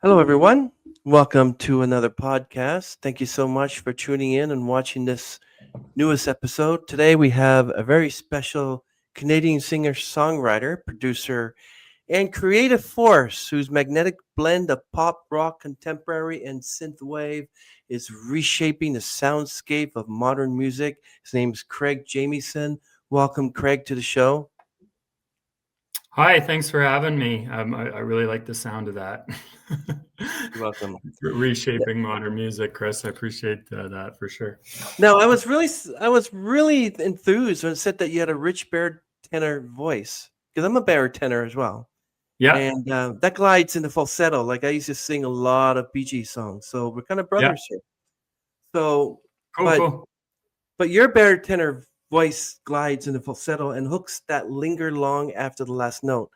Hello, everyone. Welcome to another podcast. Thank you so much for tuning in and watching this newest episode. Today, we have a very special Canadian singer songwriter, producer, and creative force whose magnetic blend of pop, rock, contemporary, and synthwave is reshaping the soundscape of modern music. His name is Craig Jamieson. Welcome, Craig, to the show. Hi, thanks for having me. I really like the sound of that. You're welcome. Reshaping modern music, Chris. I appreciate that for sure. No, I was really enthused when it said that you had a rich baritone voice because I'm a baritone as well, Yeah, and that glides into falsetto. Like I used to sing a lot of Bee Gees songs, so we're kind of yeah, brothers here. So, cool, but cool. your baritone voice glides into falsetto and hooks that linger long after the last note.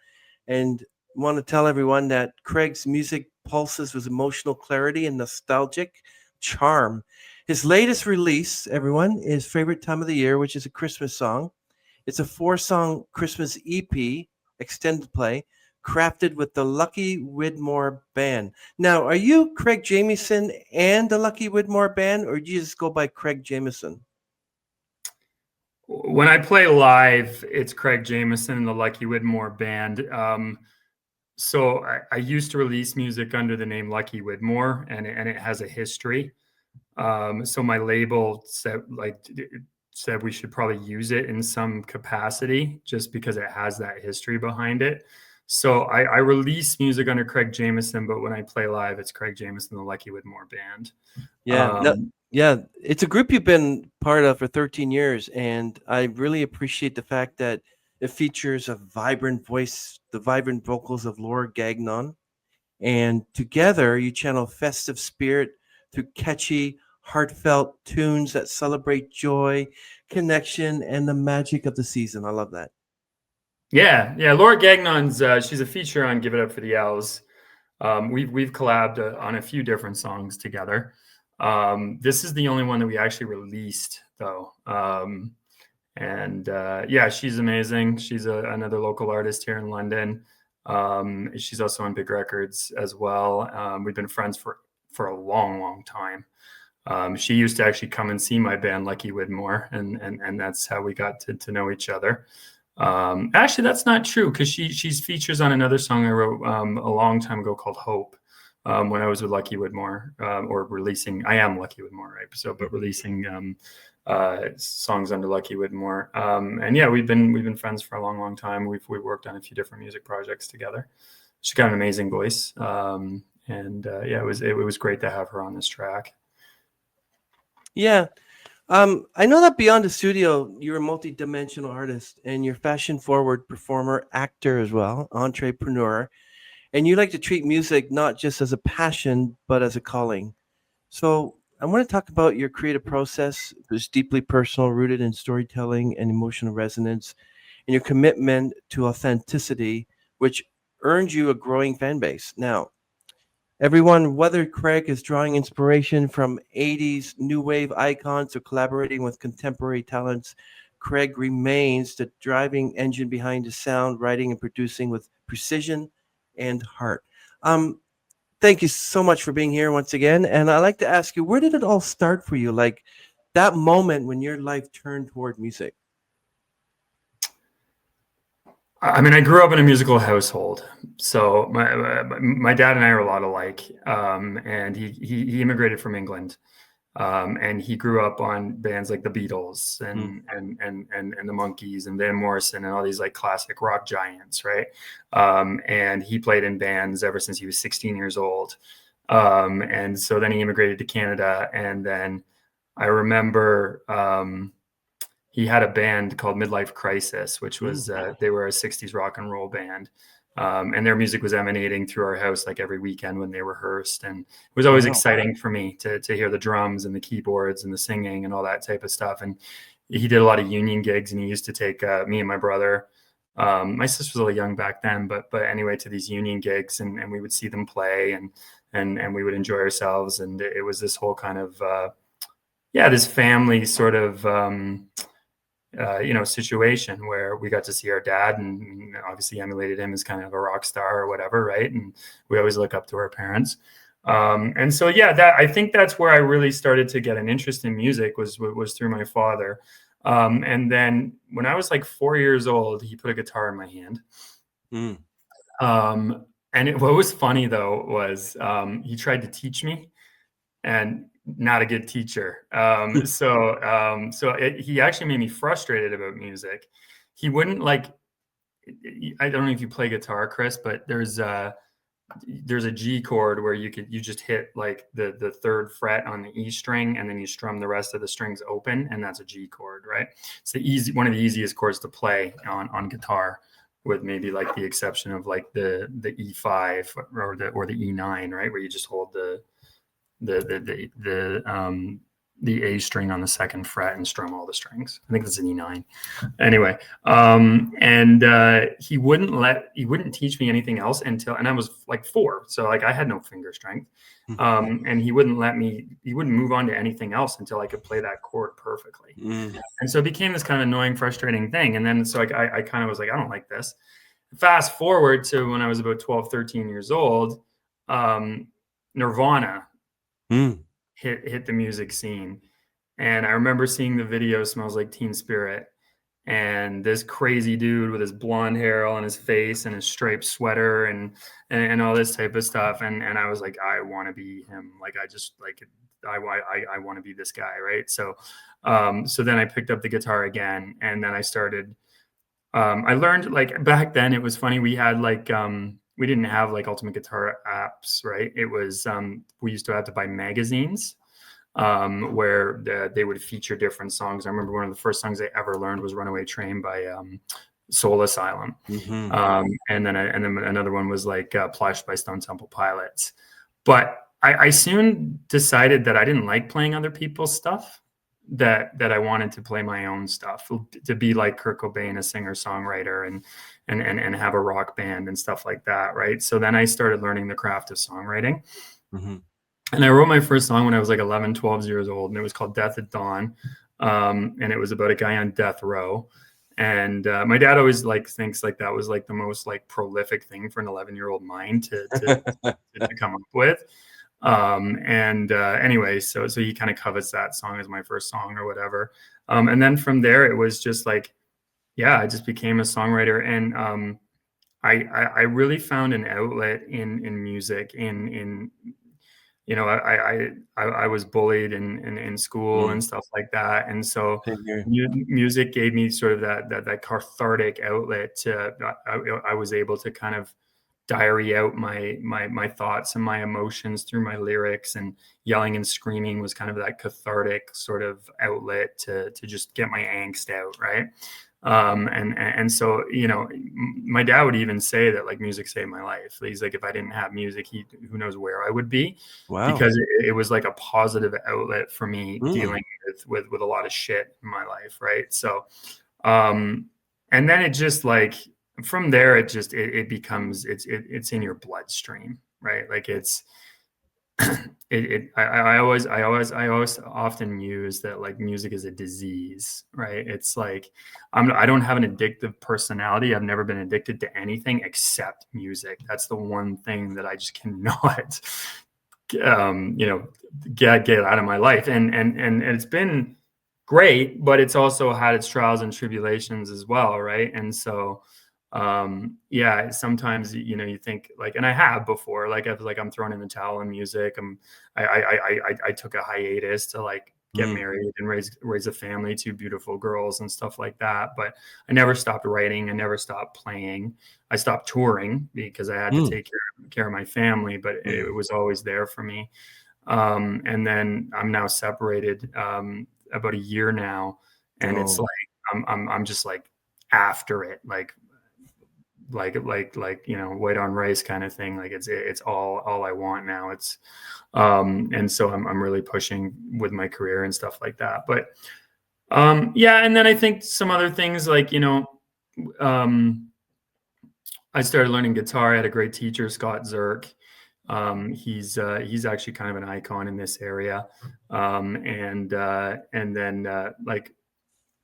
And want to tell everyone that Craig's music pulses with emotional clarity and nostalgic charm. His latest release, everyone, is Favorite Time of the Year, which is a Christmas song. It's a four-song Christmas EP, extended play, crafted with the Lucky Widmore Band. Now, are you Craig Jamieson and the Lucky Widmore Band, or do you just go by Craig Jamieson? When I play live, it's Craig Jamieson and the Lucky Widmore Band. So I used to release music under the name Lucky Widmore, and it has a history. So my label said we should probably use it in some capacity just because it has that history behind it. So I release music under Craig Jamieson, but when I play live, it's Craig Jamieson, the Lucky Widmore Band. Yeah, no, Um, yeah, it's a group you've been part of for 13 years, and I really appreciate the fact that it features a vibrant voice, the vibrant vocals of Laura Gagnon, and together you channel festive spirit through catchy, heartfelt tunes that celebrate joy, connection, and the magic of the season. I love that. yeah. Laura Gagnon's she's a feature on Give It Up for the Owls. We've collabed on a few different songs together. This is the only one that we actually released though. And yeah, she's amazing. She's another local artist here in London. She's also on big records as well. We've been friends for a long time. She used to actually come and see my band Lucky Widmore, and that's how we got to know each other. Actually, that's not true because she's features on another song I wrote a long time ago called Hope. When I was with Lucky Widmore, or releasing, I am Lucky Widmore, right? So, but releasing songs under Lucky Widmore, and yeah, we've been friends for a long time. We've worked on a few different music projects together. She's got an amazing voice, and yeah, it was great to have her on this track. Yeah, I know that beyond the studio, you're a multi-dimensional artist and you're fashion-forward performer, actor as well, entrepreneur, and you like to treat music not just as a passion but as a calling. So I want to talk about your creative process, which is deeply personal, rooted in storytelling and emotional resonance, and your commitment to authenticity, which earned you a growing fan base. Now, everyone, whether Craig is drawing inspiration from 80s new wave icons or collaborating with contemporary talents, Craig remains the driving engine behind the sound, writing, and producing with precision and heart. Um, Thank you so much for being here once again. And I'd like to ask you, where did it all start for you? Like that moment when your life turned toward music? I mean, I grew up in a musical household, so my dad and I are a lot alike. And he immigrated from England, and he grew up on bands like the Beatles Mm. and the Monkees and Van Morrison and all these like classic rock giants, right? And he played in bands ever since he was 16 years old. And so then he immigrated to Canada, and then I remember. He had a band called Midlife Crisis, which was Mm. they were a 60s rock and roll band. And their music was emanating through our house like every weekend when they rehearsed. And it was always Wow. exciting for me to hear the drums and the keyboards and the singing and all that type of stuff. And he did a lot of union gigs, and he used to take me and my brother. My sister was a little young back then, but anyway, to these union gigs, and we would see them play, and we would enjoy ourselves. And it was this whole kind of yeah, this family sort of situation where we got to see our dad and obviously emulated him as kind of a rock star or whatever, right? And we always look up to our parents. And so, yeah, I think that's where I really started to get an interest in music was through my father. And then when I was like 4 years old, he put a guitar in my hand. Mm. And what was funny though was he tried to teach me, and not a good teacher. He actually made me frustrated about music. He wouldn't like. I don't know if you play guitar, Chris, but there's a G chord where you just hit like the third fret on the E string, and then you strum the rest of the strings open, and that's a G chord, right? It's one of the easiest chords to play on guitar, with maybe like the exception of like the E5 or the E9, right, where you just hold the A string on the second fret and strum all the strings. I think that's an E9. Anyway, he wouldn't teach me anything else and I was like 4, so like I had no finger strength. And he wouldn't move on to anything else until I could play that chord perfectly. And so it became this kind of annoying, frustrating thing. And then so I kind of was like, I don't like this. Fast forward to when I was about 12, 13 years old, Nirvana hit the music scene. And I remember seeing the video Smells Like Teen Spirit, and this crazy dude with his blonde hair all on his face and his striped sweater and all this type of stuff. And I was like, I want to be him. Like, I want to be this guy. Right. So then I picked up the guitar again, and then I started, I learned, like, back then it was funny. We had like, we didn't have like Ultimate Guitar apps, right? It was, we used to have to buy magazines where they would feature different songs. I remember one of the first songs I ever learned was Runaway Train by Soul Asylum. And then another one was like Plush by Stone Temple Pilots. But I soon decided that I didn't like playing other people's stuff, that I wanted to play my own stuff, to be like Kurt Cobain, a singer-songwriter, and have a rock band and stuff like that, right? So then I started learning the craft of songwriting. And I wrote my first song when I was like 11, 12 years old, and it was called Death at Dawn. And it was about a guy on death row. And my dad always thinks like that was like the most like prolific thing for an 11-year-old mind to come up with. Anyway, so he kind of covets that song as my first song or whatever. And then from there, it was just like, yeah, I just became a songwriter. And I really found an outlet in music. I was bullied in school and stuff like that. And so music gave me sort of that cathartic outlet I was able to kind of diary out my thoughts and my emotions through my lyrics, and yelling and screaming was kind of that cathartic sort of outlet to just get my angst out. Right. And so, my dad would even say that like music saved my life. He's like, if I didn't have music, who knows where I would be. Wow. Because it was like a positive outlet for me dealing with a lot of shit in my life. Right. So, and then it just like, from there, it becomes, it's in your bloodstream, right? Like I always often use that like music is a disease, right? It's like, I don't have an addictive personality. I've never been addicted to anything except music. That's the one thing that I just cannot, get out of my life. And it's been great, but it's also had its trials and tribulations as well, right? And so, sometimes you think like, and I have before, like I'm throwing in the towel in music. I took a hiatus to like get married and raise a family, 2 beautiful girls and stuff like that. But I never stopped writing. I never stopped playing. I stopped touring because I had to take care of my family, but it was always there for me. And then I'm now separated about a year now, and it's like I'm just like after it, like white on rice kind of thing. Like it's all I want now. It's and so I'm really pushing with my career and stuff like that. But and then I think some other things like I started learning guitar. I had a great teacher, Scott Zirk. He's actually kind of an icon in this area. And then like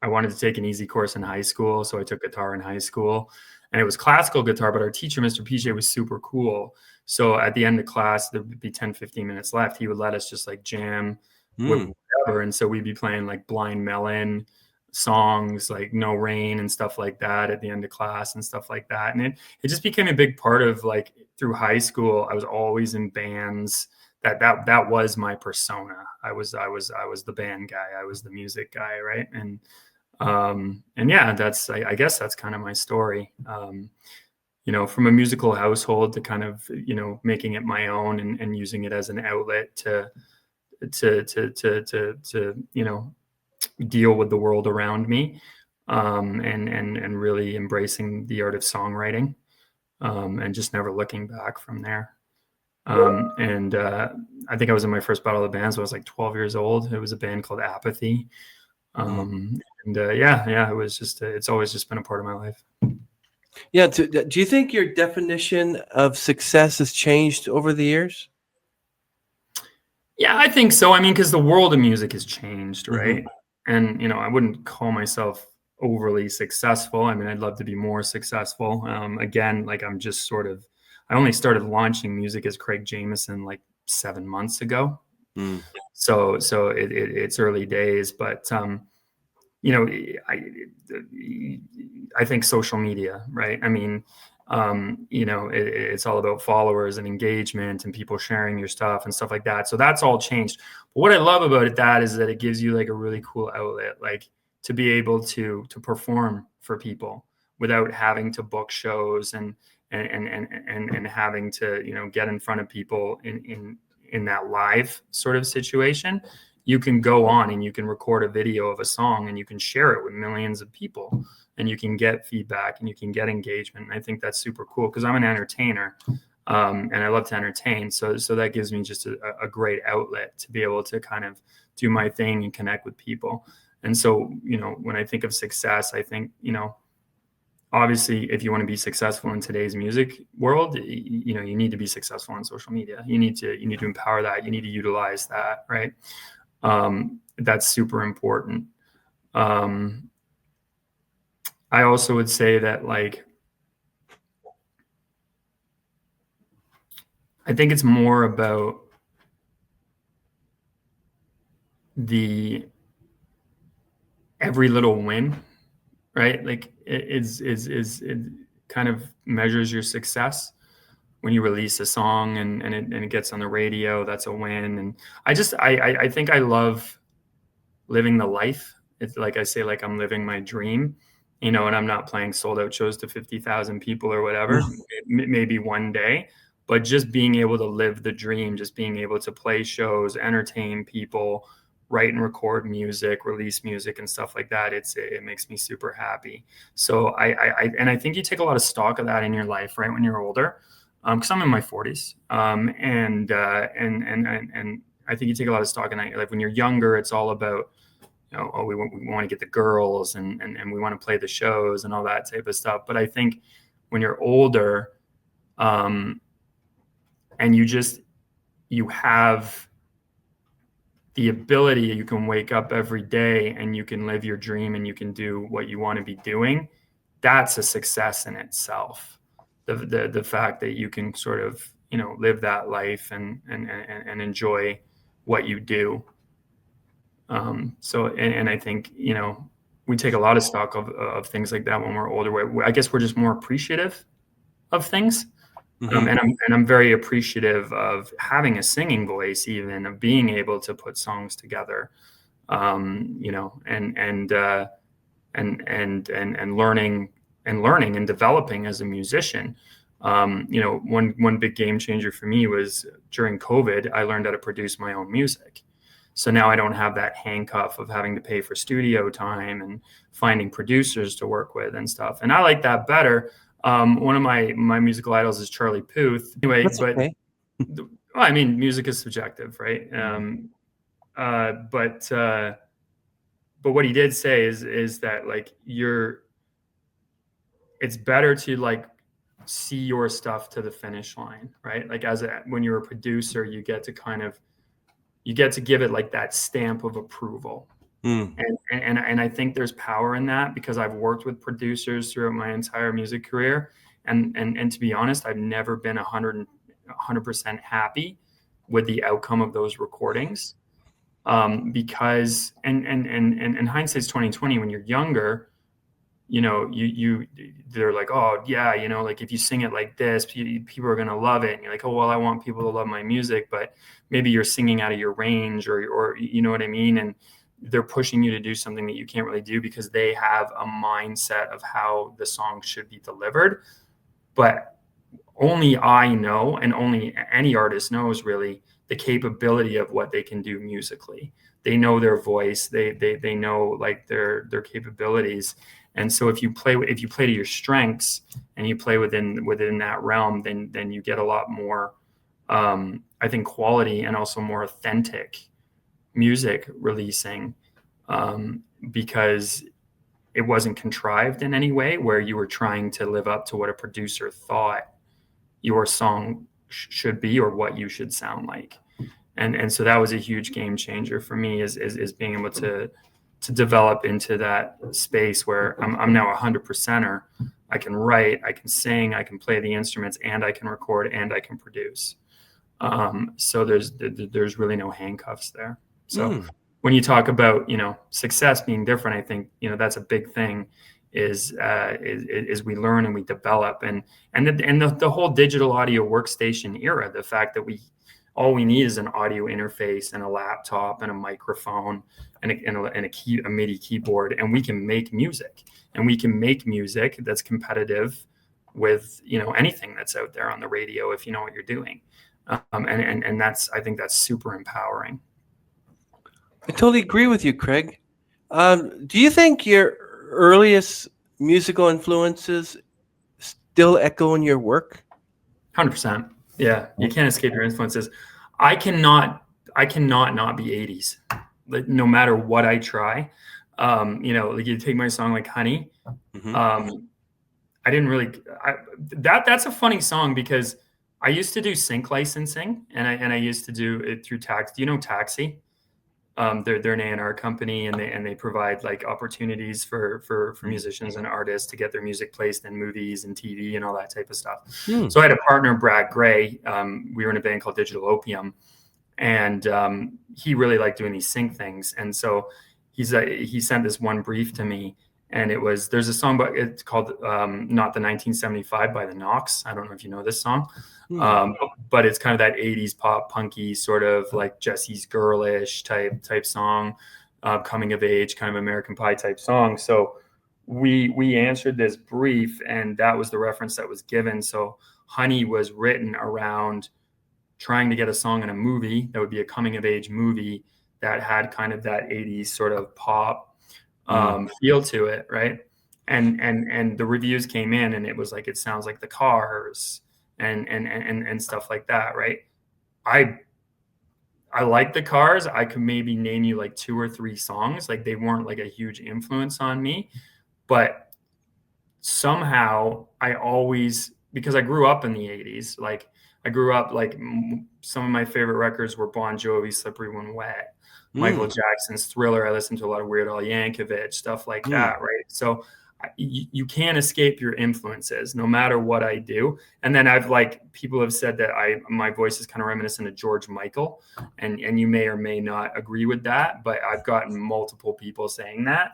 I wanted to take an easy course in high school, so I took guitar in high school, and it was classical guitar, but our teacher, Mr. PJ, was super cool. So at the end of class, there would be 10, 15 minutes left. He would let us just like jam with whatever. And so we'd be playing like Blind Melon songs, like No Rain and stuff like that at the end of class and stuff like that. And it just became a big part of, like, through high school, I was always in bands. That was my persona. I was the band guy. I was the music guy. Right. And yeah, I guess that's kind of my story. From a musical household to kind of, making it my own and using it as an outlet to deal with the world around me, and really embracing the art of songwriting, and just never looking back from there. I think I was in my first battle of the bands when I was like 12 years old. It was a band called Apathy. It was just, it's always just been a part of my life. Yeah. Do you think your definition of success has changed over the years? Yeah, I think so. I mean, because the world of music has changed, right? And, I wouldn't call myself overly successful. I mean, I'd love to be more successful. Again, like, I only started launching music as Craig Jamieson like 7 months ago. So it's early days, but, I think social media, right? I mean, it's all about followers and engagement and people sharing your stuff and stuff like that. So that's all changed. But what I love about it is that it gives you like a really cool outlet, like to be able to perform for people without having to book shows and having to, get in front of people in that live sort of situation. You can go on and you can record a video of a song and you can share it with millions of people, and you can get feedback and you can get engagement. And I think that's super cool because I'm an entertainer, and I love to entertain. So that gives me just a great outlet to be able to kind of do my thing and connect with people. And so, when I think of success, I think, obviously, if you want to be successful in today's music world, you need to be successful on social media. You need to empower that. You need to utilize that, right? That's super important. I also would say that, like, I think it's more about the every little win, right? Like, it kind of measures your success. When you release a song and it gets on the radio, that's a win. And I think I love living the life. It's like I say, like, I'm living my dream, and I'm not playing sold out shows to 50,000 people or whatever, maybe one day, but just being able to live the dream, just being able to play shows, entertain people, write and record music, release music and stuff like that. It makes me super happy. So I think you take a lot of stock of that in your life, right? When you're older, because I'm in my 40s, and I think you take a lot of stock in that. Like, when you're younger, it's all about, we want to get the girls and we want to play the shows and all that type of stuff. But I think when you're older, and you have the ability, you can wake up every day and you can live your dream and you can do what you want to be doing. That's a success in itself. The fact that you can sort of, live that life and enjoy what you do. And I think, we take a lot of stock of things like that when we're older. I guess we're just more appreciative of things. And I'm very appreciative of having a singing voice, even of being able to put songs together, and learning and developing as a musician. One big game changer for me was during COVID, I learned how to produce my own music. So now I don't have that handcuff of having to pay for studio time and finding producers to work with and stuff. And I like that better. One of my musical idols is Charlie Puth. Anyway, That's but okay. well, I mean, music is subjective, right? But what he did say is that, like, it's better to, like, see your stuff to the finish line, right? Like, when you're a producer, you get to give it like that stamp of approval, Mm. And I think there's power in that, because I've worked with producers throughout my entire music career, and to be honest, I've never been 100% happy with the outcome of those recordings, because and hindsight's 2020. When you're younger, they're like, oh yeah, like if you sing it like this, people are gonna love it, and you're like, oh well, I want people to love my music, but maybe you're singing out of your range, or you know what I mean, and they're pushing you to do something that you can't really do because they have a mindset of how the song should be delivered. But only I know, and only any artist knows really, the capability of what they can do musically. They know their voice. They know like their capabilities. And so if you play to your strengths and you play within that realm, then you get a lot more, I think, quality and also more authentic music releasing, because it wasn't contrived in any way where you were trying to live up to what a producer thought your song should be or what you should sound like. And so that was a huge game changer for me, is being able to develop into that space where I'm now 100%er. I can write, I can sing, I can play the instruments, and I can record, and I can produce. So there's really no handcuffs there. So Mm. when you talk about, success being different, I think, that's a big thing, is we learn and we develop, and the whole digital audio workstation era, the fact that all we need is an audio interface and a laptop and a microphone and a MIDI keyboard, and we can make music, that's competitive with, anything that's out there on the radio, if you know what you're doing. And I think that's super empowering. I totally agree with you, Craig. Do you think your earliest musical influences still echo in your work? 100%. Yeah, you can't escape your influences. I cannot not be 80s. Like, no matter what I try. Like you take my song like Honey. Mm-hmm. I didn't really that's a funny song, because I used to do sync licensing, and I used to do it through Taxi. Do you know Taxi? They're an A&R company, and they provide like opportunities for musicians and artists to get their music placed in movies and TV and all that type of stuff. Mm. So I had a partner, Brad Gray. We were in a band called Digital Opium, and he really liked doing these sync things. And so he sent this one brief to me, and there's a song, but it's called Not the 1975 by the Knocks. I don't know if you know this song. But it's kind of that 80s pop punky sort of like Jesse's Girlish type song, coming of age, kind of American Pie type song. So we answered this brief, and that was the reference that was given. So Honey was written around trying to get a song in a movie that would be a coming of age movie that had kind of that 80s sort of pop feel to it, right? And the reviews came in, and it was like, it sounds like the Cars and stuff like that, right? I like the Cars. I could maybe name you like 2 or 3 songs. Like, they weren't like a huge influence on me, but somehow I always, because I grew up in the 80s, like I grew up like some of my favorite records were Bon Jovi, Slippery When Wet, Michael Jackson's Thriller. I listened to a lot of Weird Al Yankovic, stuff like that, right? So you can't escape your influences no matter what I do. And then people have said that my voice is kind of reminiscent of George Michael, and you may or may not agree with that, but I've gotten multiple people saying that.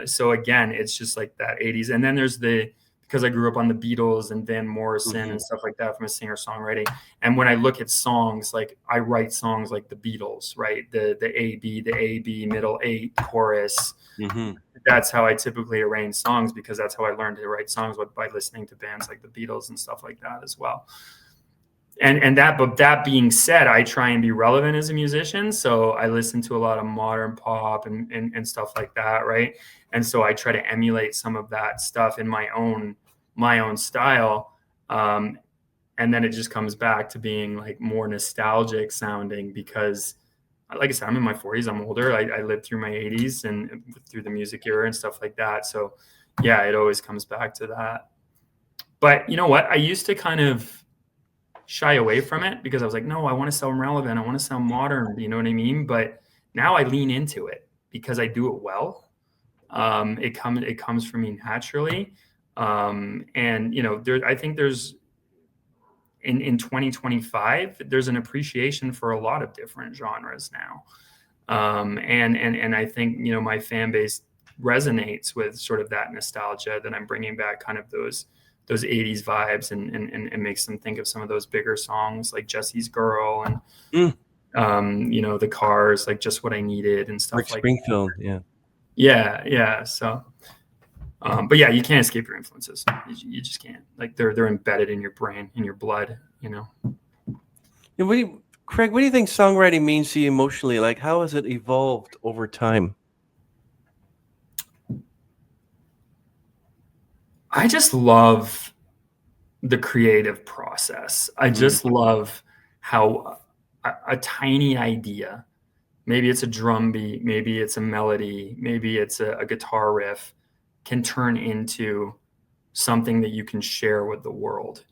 So again, it's just like that 80s. And then there's because I grew up on the Beatles and Van Morrison and stuff like that from a singer-songwriting. And when I look at songs, like I write songs like the Beatles, right? The A B middle 8 chorus. Mm-hmm. That's how I typically arrange songs, because that's how I learned to write songs, by listening to bands like the Beatles and stuff like that as well. But that being said, I try and be relevant as a musician. So I listen to a lot of modern pop and stuff like that, right? And so I try to emulate some of that stuff in my own style. And then it just comes back to being like more nostalgic sounding, because like I said, I'm in my 40s. I'm older. I lived through my 80s and through the music era and stuff like that. So yeah, it always comes back to that. But you know what? I used to kind of shy away from it, because I was like, no, I want to sound relevant. I want to sound modern. You know what I mean? But now I lean into it. because I do it well. It comes from me naturally. And I think there's in 2025, there's an appreciation for a lot of different genres now. And I think, my fan base resonates with sort of that nostalgia that I'm bringing back, kind of those 80s vibes, and makes them think of some of those bigger songs like Jesse's Girl and the Cars, like Just What I Needed and stuff Rick like Springfield, yeah. yeah. So but yeah, you can't escape your influences. You just can't. Like they're embedded in your brain, in your blood, And Craig, what do you think songwriting means to you emotionally? Like, how has it evolved over time? I just love the creative process. I just love how a tiny idea, maybe it's a drum beat, maybe it's a melody, maybe it's a guitar riff, can turn into something that you can share with the world.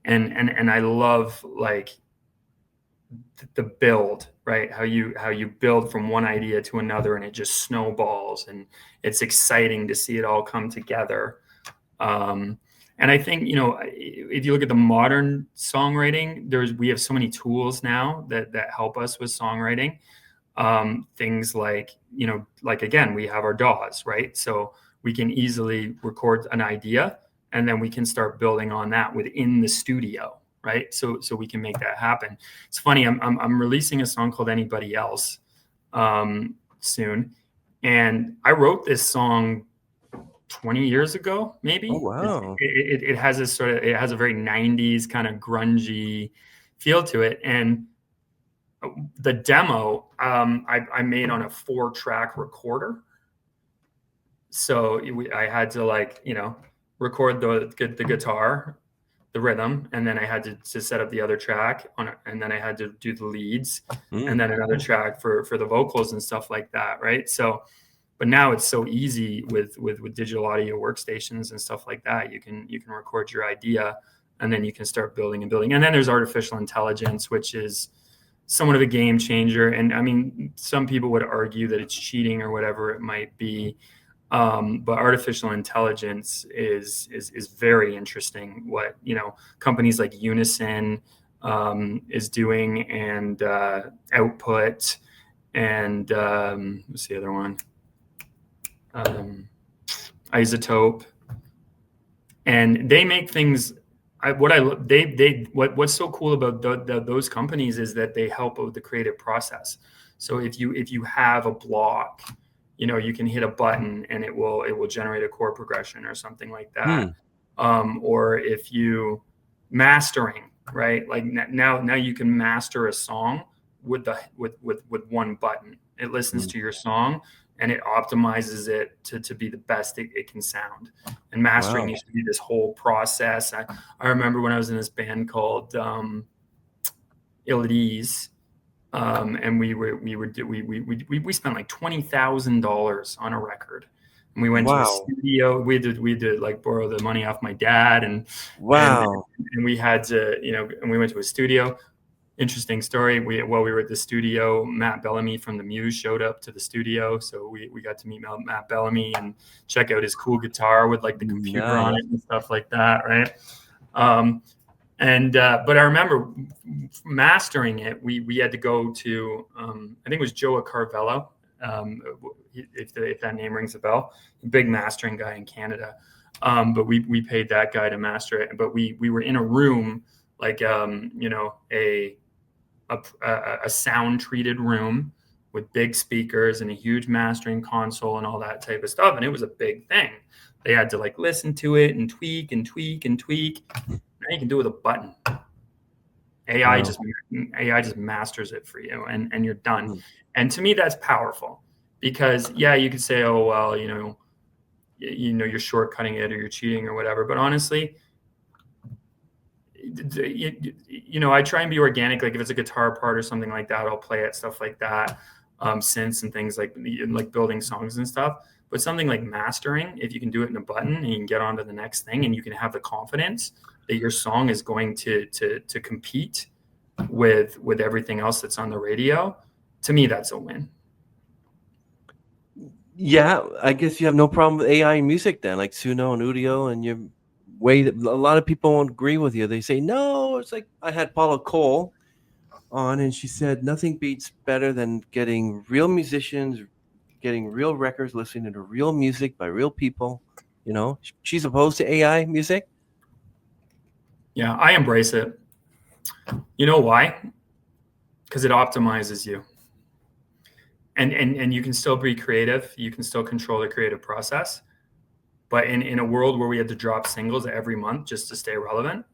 And I love, like, the build, right? How you build from one idea to another, and it just snowballs, and it's exciting to see it all come together. And I think, if you look at the modern songwriting, we have so many tools now that help us with songwriting. Things like, again, we have our DAWs, right? So we can easily record an idea, and then we can start building on that within the studio, right? So we can make that happen. It's funny, I'm releasing a song called Anybody Else soon, and I wrote this song 20 years ago, maybe. Oh, wow. It has a very 90s kind of grungy feel to it. And the demo I made on a 4-track recorder. So I had to record the guitar, the rhythm, and then I had to set up the other track and then I had to do the leads, and then another track for the vocals and stuff like that, right? So, but now it's so easy with digital audio workstations and stuff like that. You can record your idea, and then you can start building and building. And then there's artificial intelligence, which is somewhat of a game changer. And I mean, some people would argue that it's cheating or whatever it might be. But artificial intelligence is very interesting. What companies like Unison is doing, and Output, and what's the other one? Isotope, and they make things. What's so cool about those companies is that they help with the creative process. So if you have a block, you can hit a button and it will generate a chord progression or something like that. Or if you mastering, right? Like now you can master a song with one button. It listens to your song and it optimizes it to be the best it can sound. And mastering used to be this whole process. I remember when I was in this band called Ill at Ease, and we spent like $20,000 on a record. And we went to a studio. We did like borrow the money off my dad, and we had to, and we went to a studio. Interesting story. While we were at the studio, Matt Bellamy from the Muse showed up to the studio, so we got to meet Matt Bellamy and check out his cool guitar with like the computer on it and stuff like that, right? But I remember mastering it. We had to go to I think it was Joe Carvello, if that name rings a bell, big mastering guy in Canada. But we paid that guy to master it. But we were in a room, like a sound treated room with big speakers and a huge mastering console and all that type of stuff. And it was a big thing. They had to like listen to it and tweak and tweak and tweak. Now you can do it with a button. AI just masters it for you, and you're done. And to me, that's powerful, because you could say, oh well, you're shortcutting it or you're cheating or whatever. But honestly, I try and be organic. Like if it's a guitar part or something like that, I'll play it, stuff like that, synths and things like building songs and stuff. But something like mastering, if you can do it in a button and you can get on to the next thing, and you can have the confidence that your song is going to compete with everything else that's on the radio, to me, that's a win. Yeah, I guess you have no problem with AI music then, like Suno and Udio, and you way that a lot of people won't agree with you. They say no. It's like I had Paula Cole on, and she said nothing beats better than getting real musicians, getting real records, listening to real music by real people. You know, she's opposed to AI music. Yeah, I embrace it. You know why? Because it optimizes you. And you can still be creative. You can still control the creative process. But in a world where we had to drop singles every month just to stay relevant,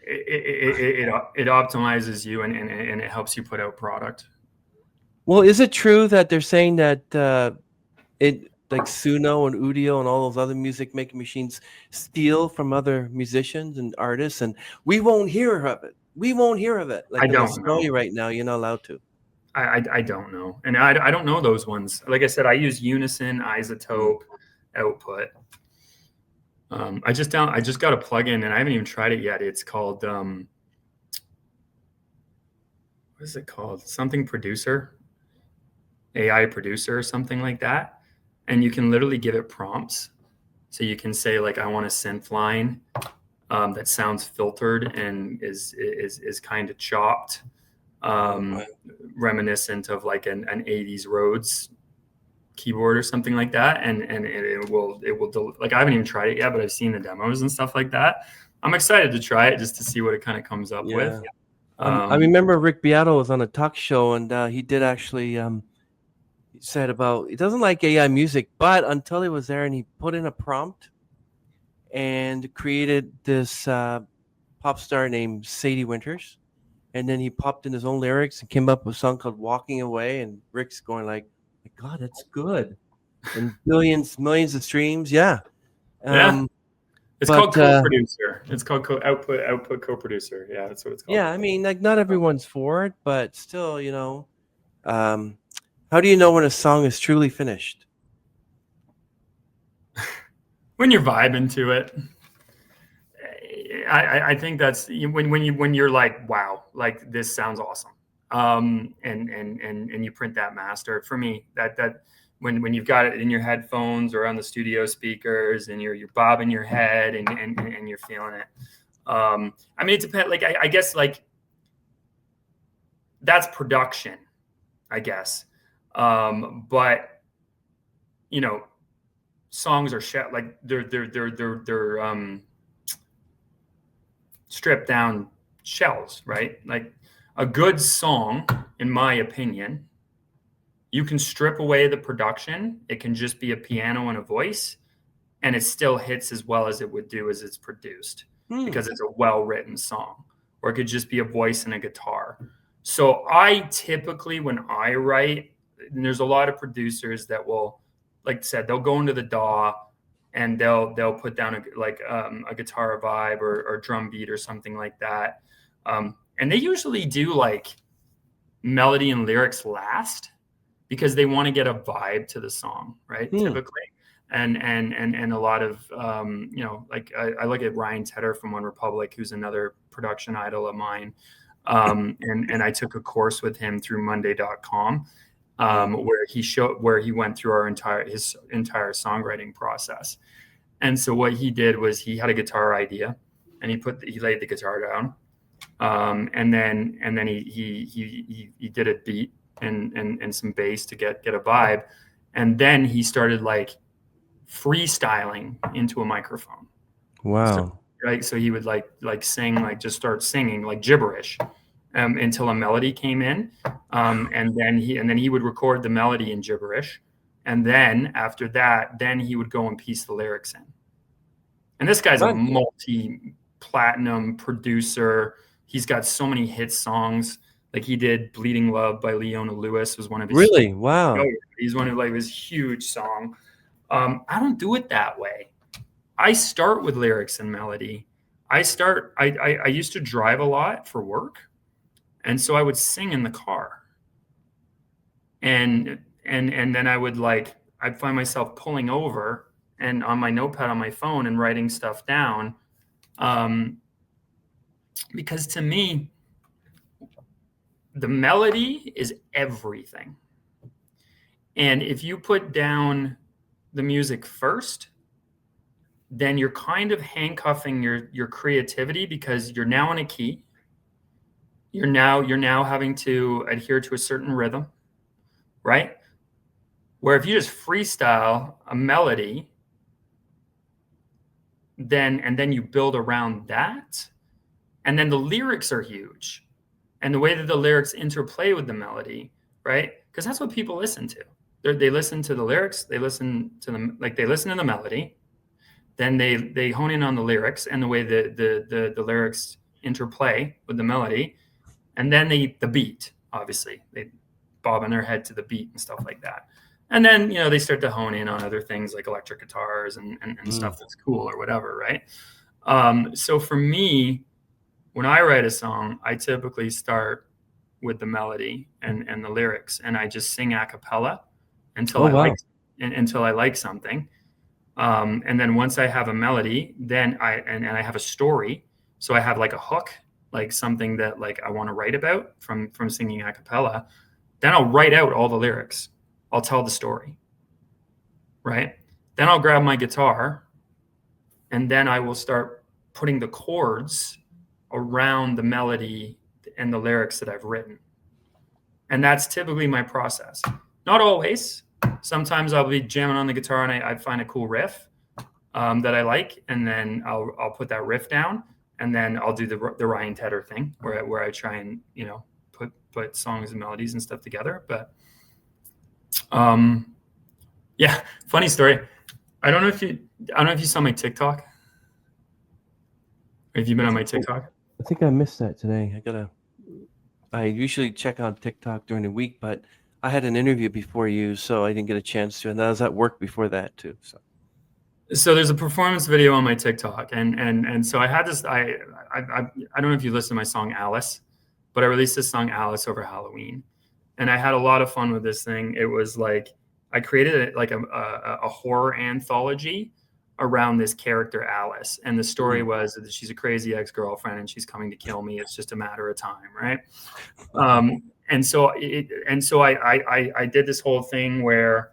it optimizes you and it helps you put out product. Well, is it true that they're saying that it like Suno and Udio and all those other music making machines steal from other musicians and artists, and we won't hear of it. We won't hear of it. I Like in don't know. Australia right now, you're not allowed to. I don't know. And I don't know those ones. Like I said, I use Unison, Mm. Isotope, Output. I just got a plugin and I haven't even tried it yet. It's called what is it called? Something producer, AI producer, or something like that. And you can literally give it prompts. So you can say like, I want a synth line that sounds filtered and is kind of chopped, Oh, wow. reminiscent of like an 80s Rhodes keyboard or something like that. And it will like, I haven't even tried it yet, but I've seen the demos and stuff like that. I'm excited to try it just to see what it kind of comes up with. Yeah. I remember Rick Beato was on a talk show, and he did actually he said about he doesn't like AI music, but until he was there and he put in a prompt and created this pop star named Sadie Winters, and then he popped in his own lyrics and came up with a song called "Walking Away," and Rick's going like, "My God, that's good," and billions, millions of streams. Yeah. Yeah. Um, It's called but co-producer. It's called output co-producer. Yeah, that's what it's called. yeah, I mean, like not everyone's for it, but still, um, how do you know when a song is truly finished? When you're vibing to it, I think that's when you're like, wow, like this sounds awesome. And you print that master. For me, that when you've got it in your headphones or on the studio speakers and you're bobbing your head and you're feeling it. I mean, it depends. Like I guess like that's production, I guess. But you know, songs are like they're stripped down shells, right? Like a good song, in my opinion, you can strip away the production. It can just be a piano and a voice, and it still hits as well as it would do as it's produced Hmm. because it's a well-written song. Or it could just be a voice and a guitar. So I typically, when I write, and there's a lot of producers that will, like I said, they'll go into the DAW and they'll put down a guitar vibe or drum beat or something like that. And they usually do like melody and lyrics last because they want to get a vibe to the song, right? Hmm. Typically. And a lot of like I look at Ryan Tedder from One Republic, who's another production idol of mine. And I took a course with him through Monday.com, where he went through his entire songwriting process. And so what he did was he had a guitar idea, and he laid the guitar down, and then he did a beat and some bass to get a vibe, and then he started like freestyling into a microphone. So, Wow. right, so he would like sing, like just start singing like gibberish, until a melody came in, and then he would record the melody in gibberish, and then after that, then he would go and piece the lyrics in. And this guy's a What? multi-platinum producer. He's got so many hit songs. Like he did "Bleeding Love" by Leona Lewis was one of his. Really? Wow. He's one of like his huge song. I don't do it that way. I start with lyrics and melody. I used to drive a lot for work, and so I would sing in the car. And then I'd find myself pulling over and on my notepad on my phone and writing stuff down, because to me the melody is everything. And if you put down the music first, then you're kind of handcuffing your creativity, because you're now in a key. You're now having to adhere to a certain rhythm, right? Where if you just freestyle a melody, then you build around that, and then the lyrics are huge, and the way that the lyrics interplay with the melody, right? Because that's what people listen to. They listen to the lyrics, they listen to them, like they listen to the melody, then they hone in on the lyrics and the way the lyrics interplay with the melody, and then the beat. Obviously, they bob in their head to the beat and stuff like that. And then they start to hone in on other things like electric guitars and stuff that's cool or whatever, right? So for me, when I write a song, I typically start with the melody and the lyrics, and I just sing a cappella until until I like something. And then once I have a melody, then I have a story. So I have like a hook, like something that like I want to write about from singing a cappella. Then I'll write out all the lyrics. I'll tell the story, right? Then I'll grab my guitar, and then I will start putting the chords around the melody and the lyrics that I've written. And that's typically my process. Not always. Sometimes I'll be jamming on the guitar and I find a cool riff that I like, and then I'll put that riff down, and then I'll do the Ryan Tedder thing where I try and put songs and melodies and stuff together. But yeah, funny story. I don't know if you saw my TikTok. Have you been on my TikTok? I think I missed that today. I usually check on TikTok during the week, but I had an interview before you, so I didn't get a chance to. And I was at work before that too. So there's a performance video on my TikTok, and so I had this. I don't know if you listened to my song Alice, but I released this song Alice over Halloween, and I had a lot of fun with this thing. It was like I created a horror anthology around this character Alice, and the story was that she's a crazy ex-girlfriend and she's coming to kill me. It's just a matter of time, right? And so I did this whole thing where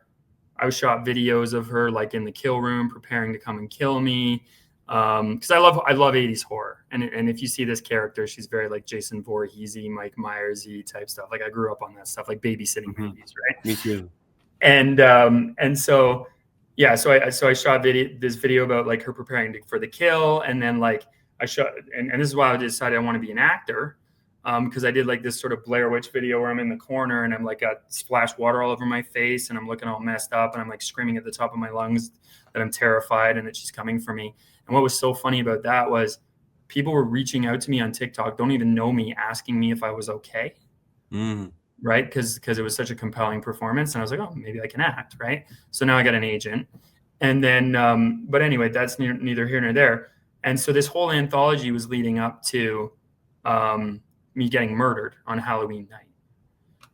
I shot videos of her like in the kill room preparing to come and kill me, because I love 80s horror, and if you see this character, she's very like Jason Voorhees-y, Mike Myers-y type stuff. Like I grew up on that stuff, like babysitting babies, right? Me too. And so yeah, so I shot this video about like her preparing for the kill, and then like I shot, and this is why I decided I want to be an actor, because I did like this sort of Blair Witch video where I'm in the corner and I'm like got splashed water all over my face and I'm looking all messed up and I'm like screaming at the top of my lungs that I'm terrified and that she's coming for me. And what was so funny about that was people were reaching out to me on TikTok, don't even know me, asking me if I was okay. Right? Because it was such a compelling performance. And I was like, oh, maybe I can act, right? So now I got an agent. And then, but anyway, that's neither here nor there. And so this whole anthology was leading up to me getting murdered on Halloween night,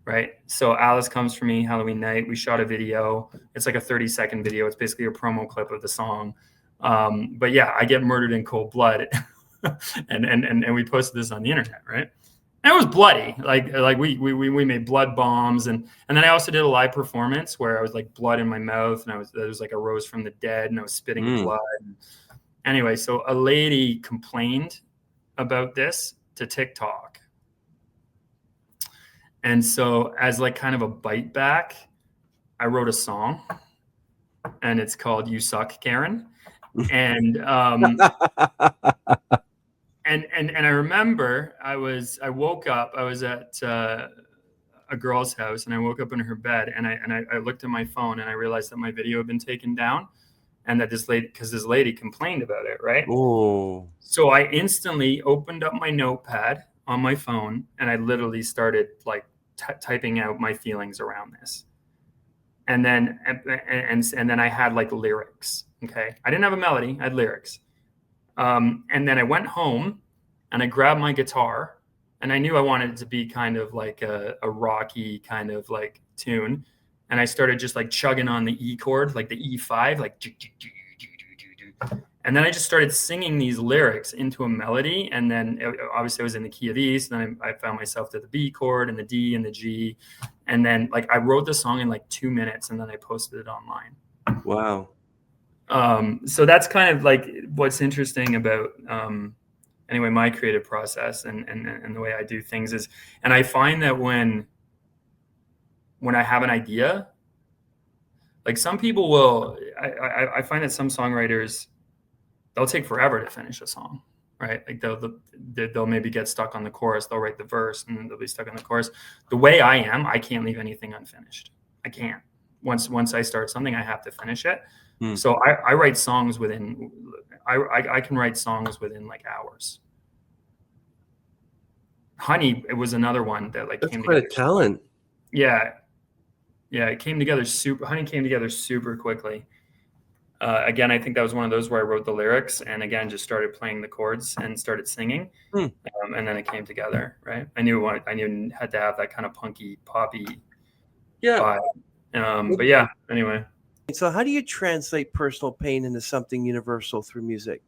right? So Alice comes for me Halloween night. We shot a video. It's like a 30-second video. It's basically a promo clip of the song. But yeah, I get murdered in cold blood. and we posted this on the internet, right? And it was bloody. Like we made blood bombs, and then I also did a live performance where I was like blood in my mouth, and there was like a rose from the dead, and I was spitting blood. Anyway, so a lady complained about this to TikTok, and so as like kind of a bite back, I wrote a song, and it's called "You Suck, Karen," and And I remember I woke up, I was at a girl's house, and I woke up in her bed, and I looked at my phone, and I realized that my video had been taken down, and that this lady complained about it, right? Oh. So I instantly opened up my notepad on my phone, and I literally started like typing out my feelings around this. And then I had like lyrics. Okay. I didn't have a melody, I had lyrics. And then I went home and I grabbed my guitar, and I knew I wanted it to be kind of like a rocky kind of like tune. And I started just like chugging on the E chord, like the E5, like, And then I just started singing these lyrics into a melody. And then obviously I was in the key of E. So then I found myself to the B chord and the D and the G. And then like I wrote the song in like 2 minutes and then I posted it online. Wow. So that's kind of like what's interesting about anyway, my creative process and the way I do things is, and I find that when I have an idea, like some people will, I find that some songwriters, they'll take forever to finish a song, right? Like they'll maybe get stuck on the chorus, they'll write the verse and they'll be stuck on the chorus. The way I am, I can't leave anything unfinished. I can't. Once I start something, I have to finish it. So I write songs within, I can write songs within like hours. Honey, it was another one that like That's came quite together. a talent. Yeah, it came together Honey came together super quickly. Again, I think that was one of those where I wrote the lyrics and again just started playing the chords and started singing, and then it came together. Right, I knew it had to have that kind of punky, poppy vibe. But yeah, anyway. So, how do you translate personal pain into something universal through music?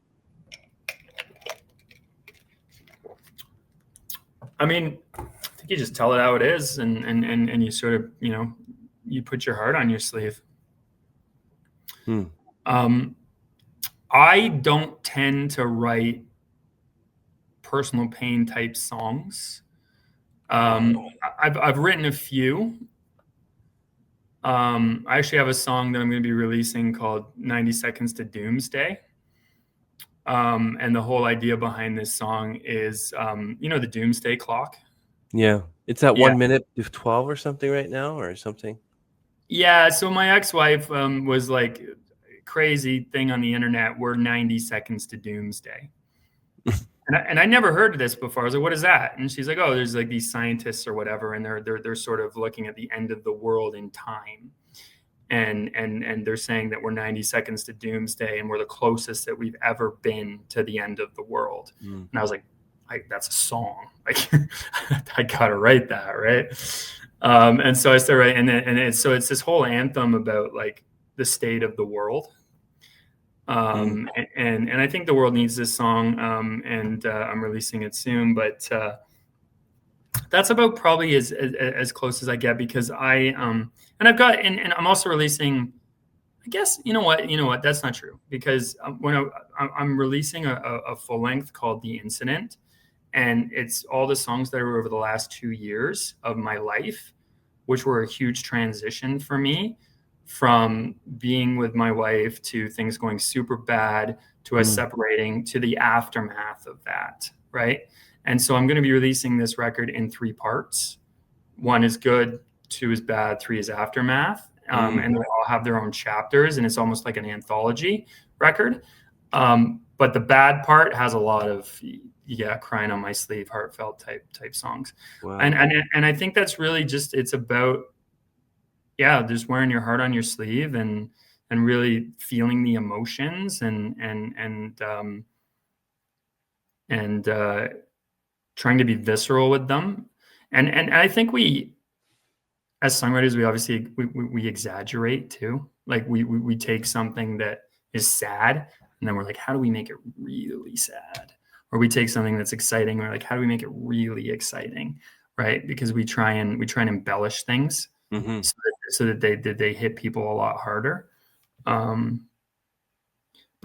I mean, I think you just tell it how it is, and you sort of, you put your heart on your sleeve. I don't tend to write personal pain type songs. I've written a few. I actually have a song that I'm going to be releasing called 90 Seconds to Doomsday. And the whole idea behind this song is, the doomsday clock. Yeah. It's at 1 minute to 12 or something right now or something. Yeah. So my ex-wife was like, crazy thing on the internet, we're 90 seconds to doomsday. And I never heard of this before. I was like, what is that? And she's like, oh, there's like these scientists or whatever, and they're sort of looking at the end of the world in time. And they're saying that we're 90 seconds to doomsday and we're the closest that we've ever been to the end of the world. And I was like, that's a song. Like I gotta write that, right? And so I started writing, and so it's this whole anthem about like the state of the world. And I think the world needs this song, and I'm releasing it soon. But that's about probably as close as I get, because and I've got, and I'm also releasing. I guess you know what? That's not true, because when I'm releasing a full length called The Incident, and it's all the songs that are over the last 2 years of my life, which were a huge transition for me. From being with my wife to things going super bad to us separating to the aftermath of that, right? And so I'm going to be releasing this record in 3 parts. 1 is good, 2 is bad, 3 is aftermath. And they all have their own chapters, and it's almost like an anthology record. But the bad part has a lot of crying on my sleeve, heartfelt type songs. Wow. And I think that's really just, it's about just wearing your heart on your sleeve and really feeling the emotions and trying to be visceral with them. And I think we, as songwriters, we obviously we exaggerate too. Like we take something that is sad and then we're like, how do we make it really sad? Or we take something that's exciting, and we're like, how do we make it really exciting? Right? Because we try and embellish things. So that they hit people a lot harder. But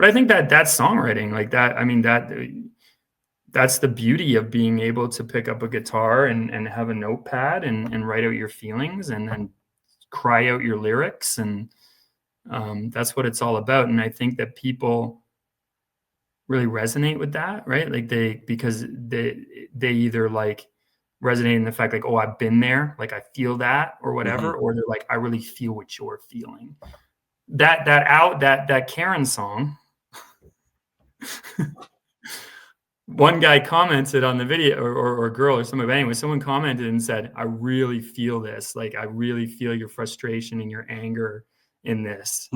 I think that's songwriting, like that. I mean, that's the beauty of being able to pick up a guitar and have a notepad and write out your feelings and then cry out your lyrics. And that's what it's all about. And I think that people really resonate with that, right? Like because they either like resonate in the fact like, oh, I've been there, like I feel that or whatever, or they're like, I really feel what you're feeling. That Karen song. One guy commented on the video, or girl or somebody, but anyway, someone commented and said, I really feel this. Like, I really feel your frustration and your anger in this.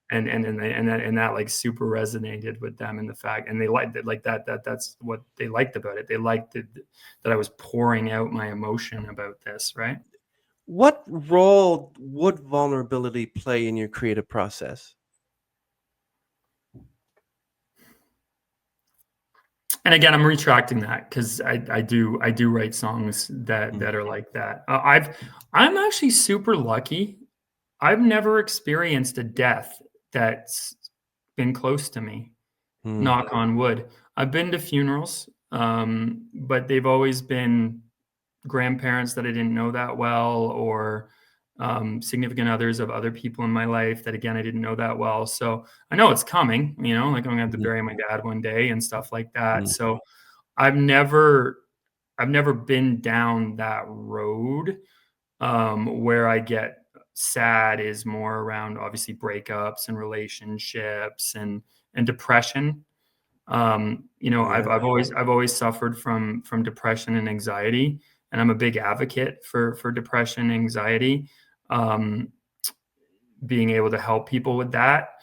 And that like super resonated with them, and the fact, and they liked it, like that's what they liked about it. They liked it, that I was pouring out my emotion about this, right? What role would vulnerability play in your creative process? And again, I'm retracting that because I do write songs that are like that. I'm actually super lucky. I've never experienced a death that's been close to me. Knock on wood. I've been to funerals, but they've always been grandparents that I didn't know that well, or significant others of other people in my life that, again, I didn't know that well. So I know it's coming, like I'm gonna have to bury my dad one day and stuff like that. So I've never been down that road. Where I get sad is more around obviously breakups and relationships and depression. I've always suffered from depression and anxiety, and I'm a big advocate for depression and anxiety. Being able to help people with that,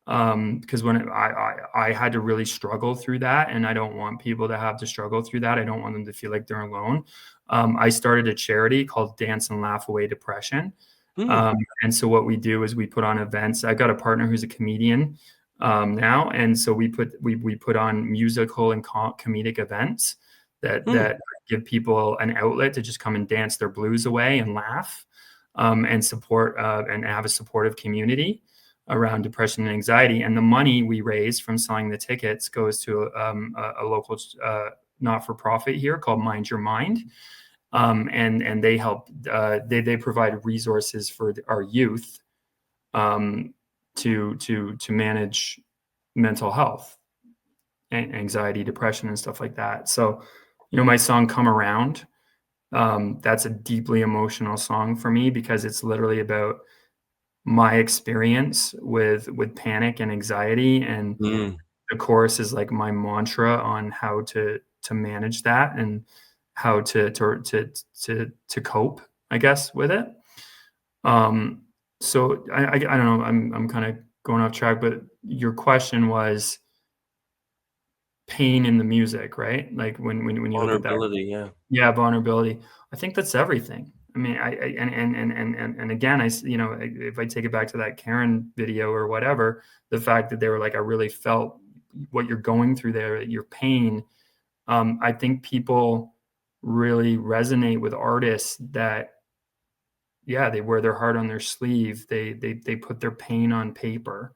because when I had to really struggle through that, and I don't want people to have to struggle through that. I don't want them to feel like they're alone. I started a charity called Dance and Laugh Away Depression. And so what we do is we put on events. I got a partner who's a comedian now, and so we put on musical and comedic events that give people an outlet to just come and dance their blues away and laugh, and support and have a supportive community around depression and anxiety. And the money we raise from selling the tickets goes to a local not-for-profit here called Mind Your Mind. And they help, they provide resources for our youth to manage mental health, anxiety, depression, and stuff like that. So, my song Come Around, that's a deeply emotional song for me because it's literally about my experience with panic and anxiety, and the chorus is like my mantra on how to manage that and how to cope, I guess, with it. So I don't know, I'm kind of going off track, but your question was pain in the music, right? Like when you look at that. Vulnerability, Yeah, vulnerability. I think that's everything. I mean, and again, if I take it back to that Karen video or whatever, the fact that they were like, I really felt what you're going through there, your pain. I think people really resonate with artists that, yeah, they wear their heart on their sleeve. They put their pain on paper.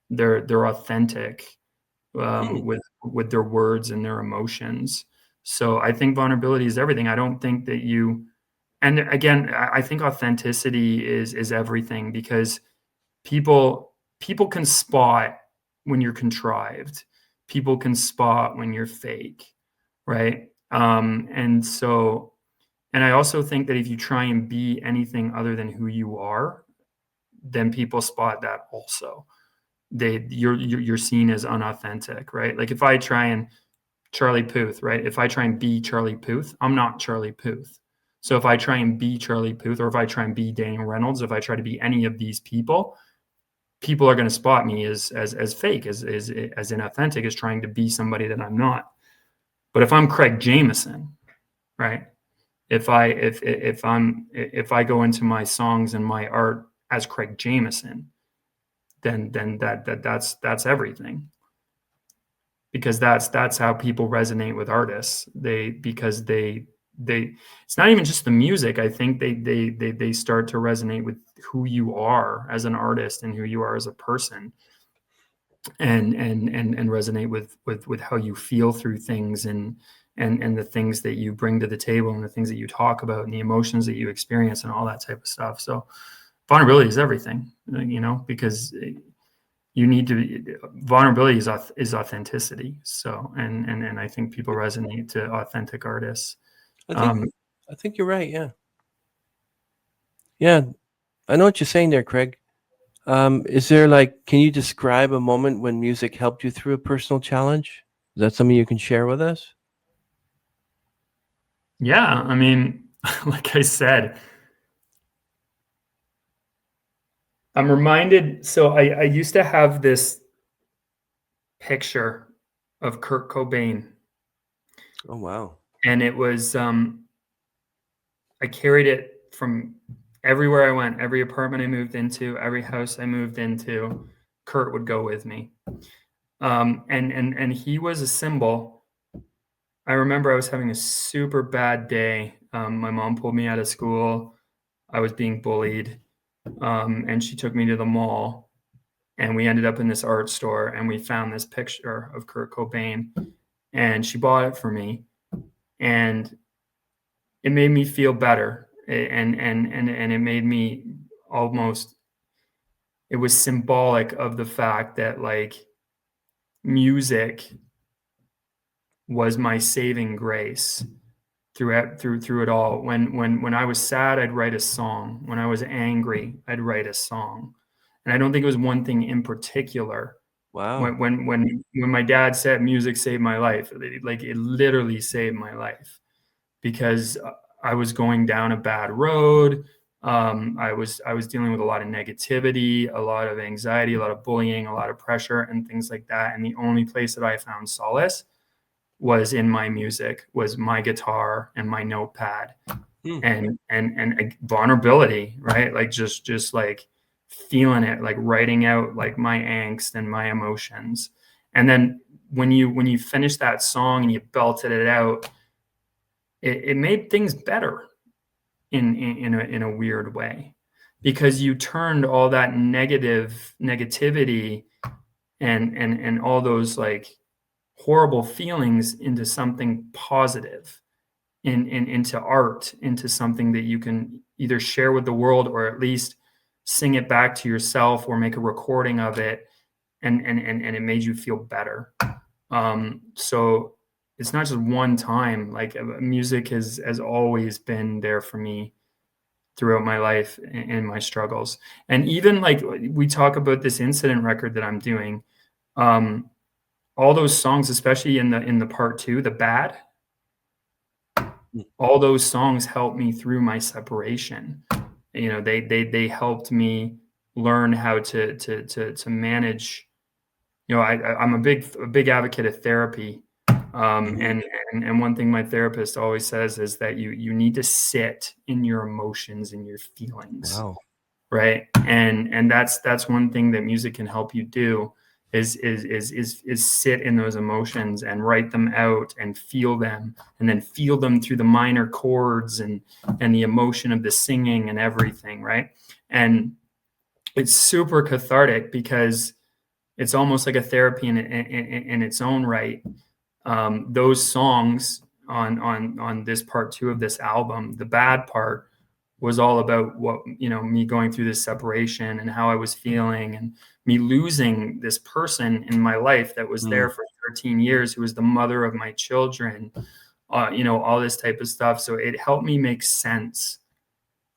They're authentic with their words and their emotions. So I think vulnerability is everything. I don't think that and again, I think authenticity is everything, because people can spot when you're contrived. People can spot when you're fake, right? And I also think that if you try and be anything other than who you are, then people spot that also. You're seen as unauthentic, right? Like if I try and Charlie Puth, right? If I try and be Charlie Puth, I'm not Charlie Puth. So if I try and be Charlie Puth, or if I try and be Daniel Reynolds, if I try to be any of these people are going to spot me as fake, as inauthentic, as trying to be somebody that I'm not. But if I'm Craig Jamieson, right? If I go into my songs and my art as Craig Jamieson, then that's everything. Because that's how people resonate with artists. Because it's not even just the music. I think they start to resonate with who you are as an artist and who you are as a person, and resonate with how you feel through things, and the things that you bring to the table, and the things that you talk about, and the emotions that you experience, and all that type of stuff. So vulnerability is everything, because you need to vulnerability is authenticity. So and I think people resonate to authentic artists. I think you're right. Yeah, I know what you're saying there, Craig. Is there can you describe a moment when music helped you through a personal challenge? Is that something you can share with us? Yeah, I mean, like I said, I'm reminded. So I used to have this picture of Kurt Cobain, Oh, wow. and it was I carried it from everywhere I went, every apartment I moved into, every house I moved into. Kurt would go with me, and he was a symbol I remember I was having a super bad day. My mom pulled me out of school. I was being bullied, and she took me to the mall, and we ended up in this art store, and we found this picture of Kurt Cobain, and she bought it for me, and it made me feel better, and it made me almost. It was symbolic of the fact that like music was my saving grace through it all. When I was sad, I'd write a song. When I was angry, I'd write a song. And I don't think it was one thing in particular. Wow. When my dad said music saved my life, like it literally saved my life because I was going down a bad road. I was dealing with a lot of negativity, a lot of anxiety, a lot of bullying, a lot of pressure, and things like that. And the only place that I found solace was in my music, was my guitar and my notepad, Hmm. and vulnerability, right? Like just like feeling it, like writing out like my angst and my emotions. And then when you finish that song and you belted it out, it made things better in a weird way, because you turned all that negativity and all those like horrible feelings into something positive, into art, into something that you can either share with the world or at least sing it back to yourself or make a recording of it, and it made you feel better. So it's not just one time. Like music has always been there for me throughout my life and my struggles. And even like we talk about this incident record that I'm doing, um, all those songs, especially in the part two, the bad, Hmm. all those songs helped me through my separation. You know, they helped me learn how to manage. You know, I'm a big advocate of therapy. Mhm. And one thing my therapist always says is that you need to sit in your emotions and your feelings, Wow. right? And that's one thing that music can help you do is sit in those emotions and write them out and feel them, and then feel them through the minor chords and the emotion of the singing and everything, right? And it's super cathartic because it's almost like a therapy in its own right. Those songs on this part two of this album, the bad part was all about what, you know, me going through this separation and how I was feeling, and me losing this person in my life that was Mm. there for 13 years, who was the mother of my children, you know, all this type of stuff. So it helped me make sense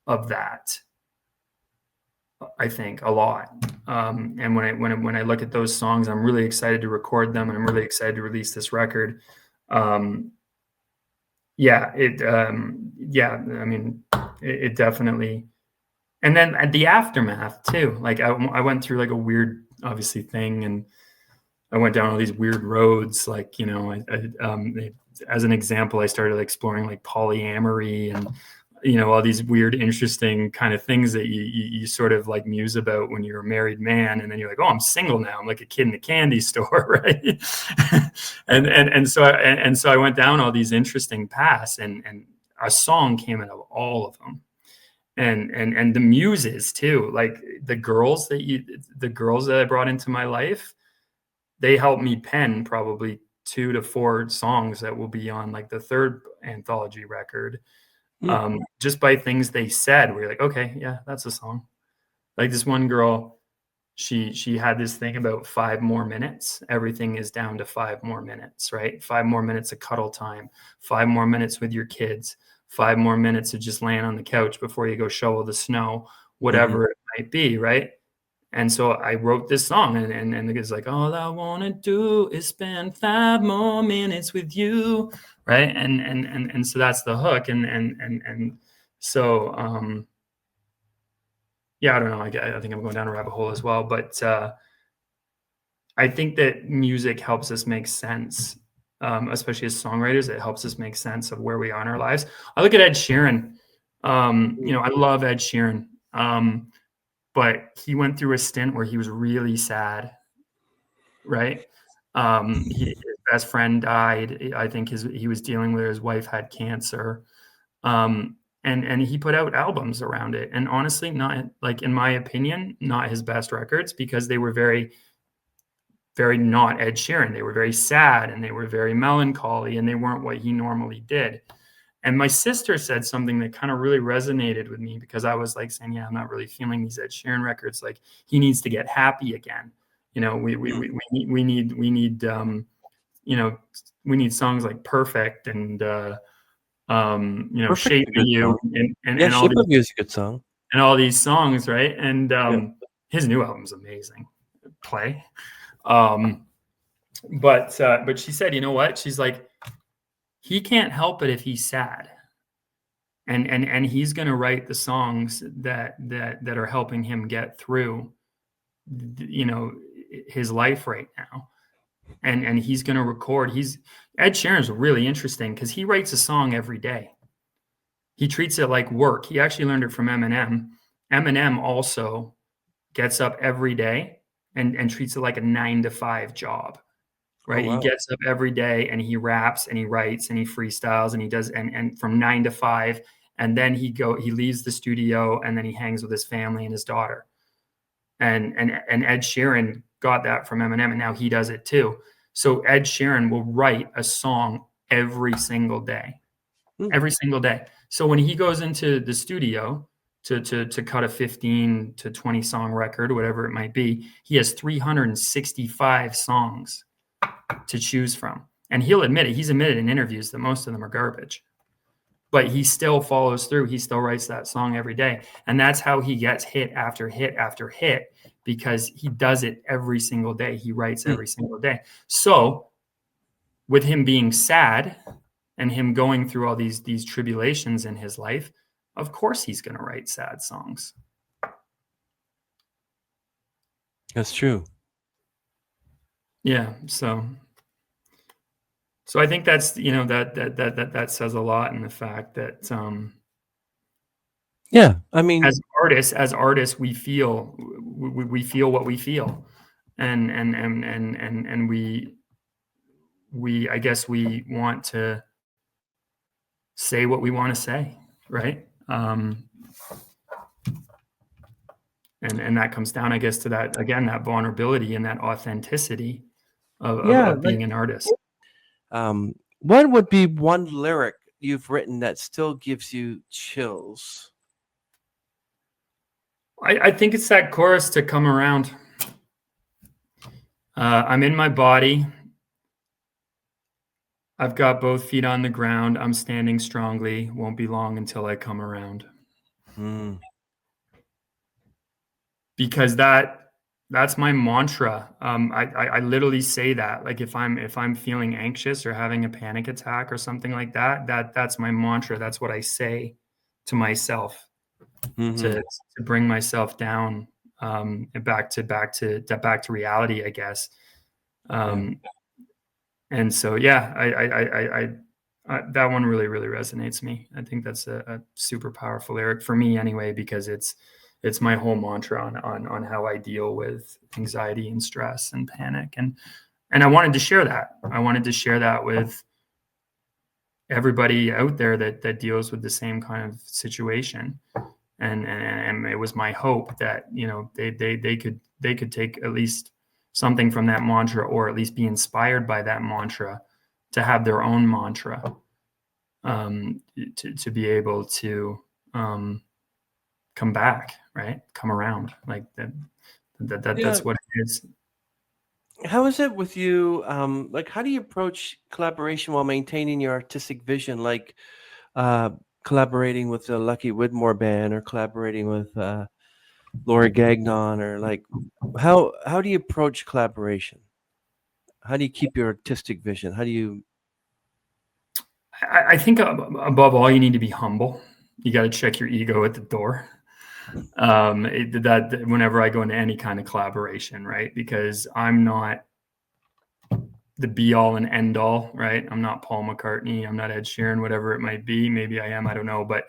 of that, I think, a lot. And when I look at those songs, I'm really excited to record them, and I'm really excited to release this record. Um, yeah, I mean, it definitely. And then at the aftermath too, like I went through like a weird, obviously, thing, and I went down all these weird roads. Like, you know, as an example, I started exploring like polyamory and, you know, all these weird, interesting kind of things that you sort of like muse about when you're a married man, and then you're like, oh, I'm single now. I'm like a kid in the candy store, right? So I went down all these interesting paths, and a song came out of all of them, and the muses too, like the girls that I brought into my life, they helped me pen probably 2 to 4 songs that will be on like the third anthology record, Hmm. just by things they said. We're like, okay, yeah, that's a song. Like this one girl, she had this thing about 5 more minutes. Everything is down to 5 more minutes, right? 5 more minutes of cuddle time, 5 more minutes with your kids, 5 more minutes of just laying on the couch before you go shovel the snow, Mhm. whatever it might be, right? And so I wrote this song, and the guy's like, all I want to do is spend 5 more minutes with you, right? And so that's the hook, and so yeah, I don't know. I think I'm going down a rabbit hole as well, but I think that music helps us make sense, especially as songwriters. It helps us make sense of where we are in our lives. I look at Ed Sheeran. You know, I love Ed Sheeran, but he went through a stint where he was really sad, right? He best friend died. I think he was dealing with, his wife had cancer. And he put out albums around it. And honestly, not, like, in my opinion, not his best records, because they were very, very not Ed Sheeran. They were very sad and they were very melancholy, and they weren't what he normally did. And my sister said something that kind of really resonated with me, because I was like saying, yeah, I'm not really feeling these Ed Sheeran records. Like, he needs to get happy again. You know, we need you know, we need songs like Perfect and you know, Perfect's Shape a of good You, song. Yeah, and all Shape these of You is a good song. songs, right? And Yeah. his new album's amazing. Play. But she said, you know what? She's like, he can't help it if he's sad. And he's going to write the songs that are helping him get through, you know, his life right now. And he's going to record. Ed Sheeran's really interesting, because he writes a song every day. He treats it like work. He actually learned it from Eminem. Eminem also gets up every day and treats it like a 9 to 5 job, Oh right? He wow. gets up every day and he raps and he writes and he freestyles and he does, and from 9 to 5, and then he leaves the studio and then he hangs with his family and his daughter. And Ed Sheeran got that from Eminem, and now he does it too. So Ed Sheeran will write a song every single day. Every single day. So when he goes into the studio to cut a 15 to 20 song record, or whatever it might be, he has 365 songs to choose from. And he'll admit it. He's admitted in interviews that most of them are garbage. But he still follows through. He still writes that song every day. And that's how he gets hit after hit after hit, because he does it every single day. He writes every single day. So with him being sad and him going through all these tribulations in his life, of course he's going to write sad songs. That's true. Yeah. So I think that's, you know, that says a lot in the fact that, Yeah, I mean, as artists, we feel what we feel, and we I guess we want to say what we want to say, right? And that comes down, I guess, to that, again, that vulnerability and that authenticity yeah, of like, being an artist. what would be one lyric you've written that still gives you chills? I think it's that chorus to "Come Around." I'm in my body. I've got both feet on the ground. I'm standing strongly. Won't be long until I come around. Mm. Because that's my mantra. I literally say that, like, if I'm feeling anxious or having a panic attack or something like that, that's my mantra. That's what I say to myself Mm-hmm. to bring myself down, and back to reality, I guess. And so, yeah, that one really, really resonates me. I think that's a super powerful lyric for me anyway, because it's my whole mantra on how I deal with anxiety and stress and panic. And I wanted to share that. I wanted to share that with everybody out there that deals with the same kind of situation. And it was my hope that, you know, they could take at least something from that mantra, or at least be inspired by that mantra to have their own mantra, to be able to come back, right? Come around, like that. Yeah. That's what it is. How is it with you? Like, how do you approach collaboration while maintaining your artistic vision? Like, uh, collaborating with the Lucky Widmore Band, or collaborating with Laura Gagnon, or like, how do you approach collaboration? How do you keep your artistic vision? How do you? I think above all, you need to be humble. You got to check your ego at the door. That whenever I go into any kind of collaboration, right? Because I'm not the be all and end all, right? I'm not Paul McCartney. I'm not Ed Sheeran, whatever it might be. Maybe I am. I don't know. But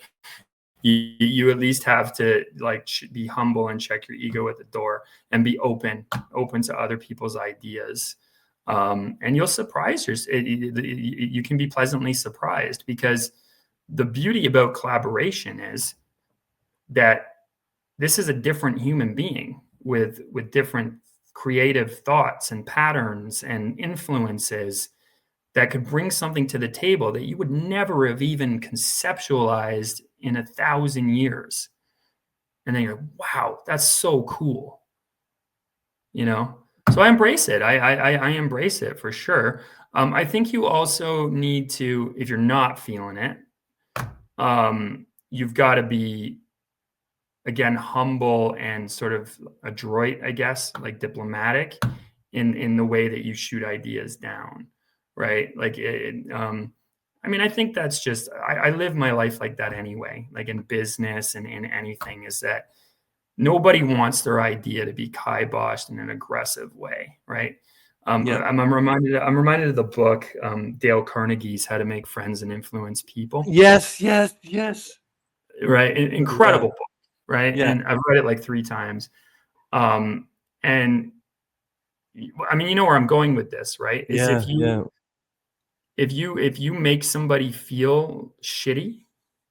you at least have to, like, be humble and check your ego at the door, and be open to other people's ideas. And you'll surprise you can be pleasantly surprised, because the beauty about collaboration is that this is a different human being with different creative thoughts and patterns and influences that could bring something to the table that you would never have even conceptualized in 1,000 years. And then you're, wow, that's so cool. You know? So I embrace it. I embrace it for sure. I think you also need to, if you're not feeling it, you've got to be, again, humble and sort of adroit, I guess, like diplomatic in the way that you shoot ideas down, right? Like, I mean, I think that's just, I live my life like that anyway, like in business and in anything, is that nobody wants their idea to be kiboshed in an aggressive way, right? Yeah. I'm reminded of the book, Dale Carnegie's How to Make Friends and Influence People. Yes. Right, incredible book, right? Yeah. And I've read it like 3 times. And I mean, you know where I'm going with this, right? Is Yeah. if you make somebody feel shitty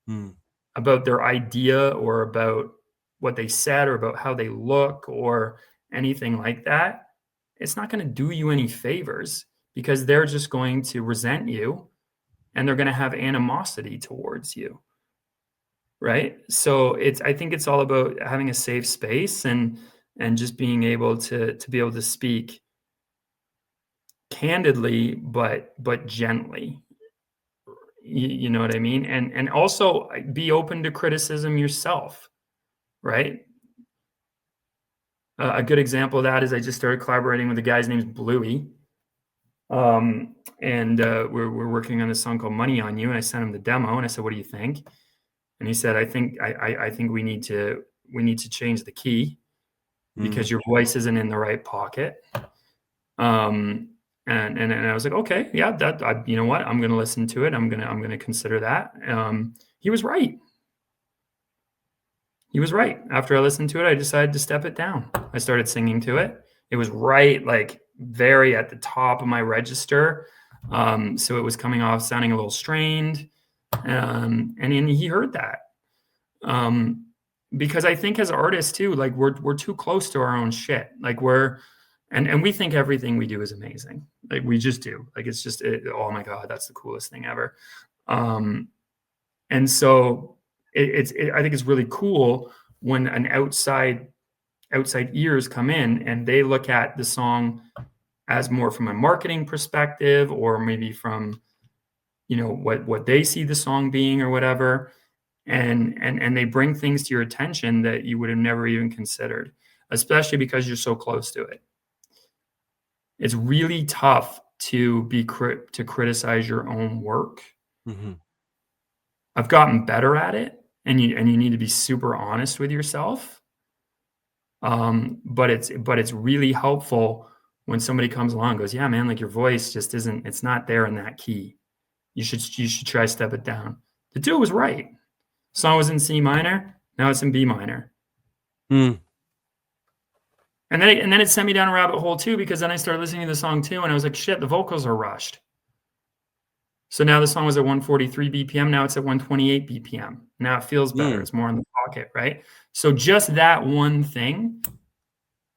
Mm. about their idea or about what they said or about how they look or anything like that, it's not going to do you any favors, because they're just going to resent you and they're going to have animosity towards you. Right? So I think it's all about having a safe space and just being able to be able to speak candidly but gently. You know what I mean? And also be open to criticism yourself, right? A good example of that is I just started collaborating with a guy's name's Bluey. And we're working on this song called Money on You, and I sent him the demo and I said, "What do you think?" And he said, I think we need to change the key because your voice isn't in the right pocket. And I was like, okay, yeah, you know what? I'm going to listen to it. I'm going to consider that. He was right. He was right. After I listened to it, I decided to step it down. I started singing to it. It was right, like very at the top of my register. So it was coming off sounding a little strained. And he heard that. Because I think as artists too, like we're too close to our own shit. Like and we think everything we do is amazing. Like we just do. Like it's just, oh my God, that's the coolest thing ever. And so I think it's really cool when an outside ears come in and they look at the song as more from a marketing perspective, or maybe from, you know, what they see the song being or whatever. And they bring things to your attention that you would have never even considered, especially because you're so close to it. It's really tough to criticize your own work. Mm-hmm. I've gotten better at it, and you need to be super honest with yourself. But it's really helpful when somebody comes along and goes, "Yeah, man, like your voice just isn't. It's not there in that key. You should try step it down." The dude was right. Song was in C minor. Now it's in B minor. Mm. And then it sent me down a rabbit hole too, because then I started listening to the song too, and I was like, shit, the vocals are rushed. So now the song was at 143 BPM. Now it's at 128 BPM. Now it feels better. It's more in the pocket, right? So just that one thing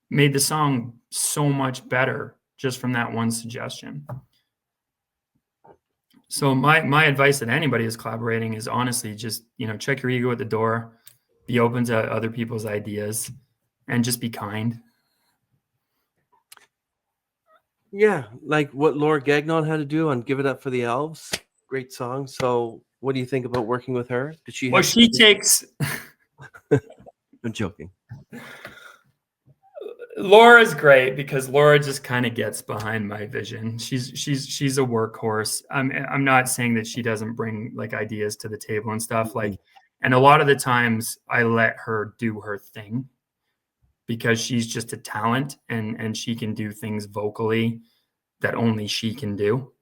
made the song so much better just from that one suggestion. So my advice to anybody who's collaborating is honestly just, you know, check your ego at the door, be open to other people's ideas, and just be kind. Yeah, like what Laura Gagnon had to do on "Give It Up for the Elves." Great song. So, what do you think about working with her? Did she? Well, she takes. I'm joking. Laura's great because Laura just kind of gets behind my vision. She's a workhorse. I'm not saying that she doesn't bring like ideas to the table and stuff, like, and a lot of the times I let her do her thing because she's just a talent and she can do things vocally that only she can do.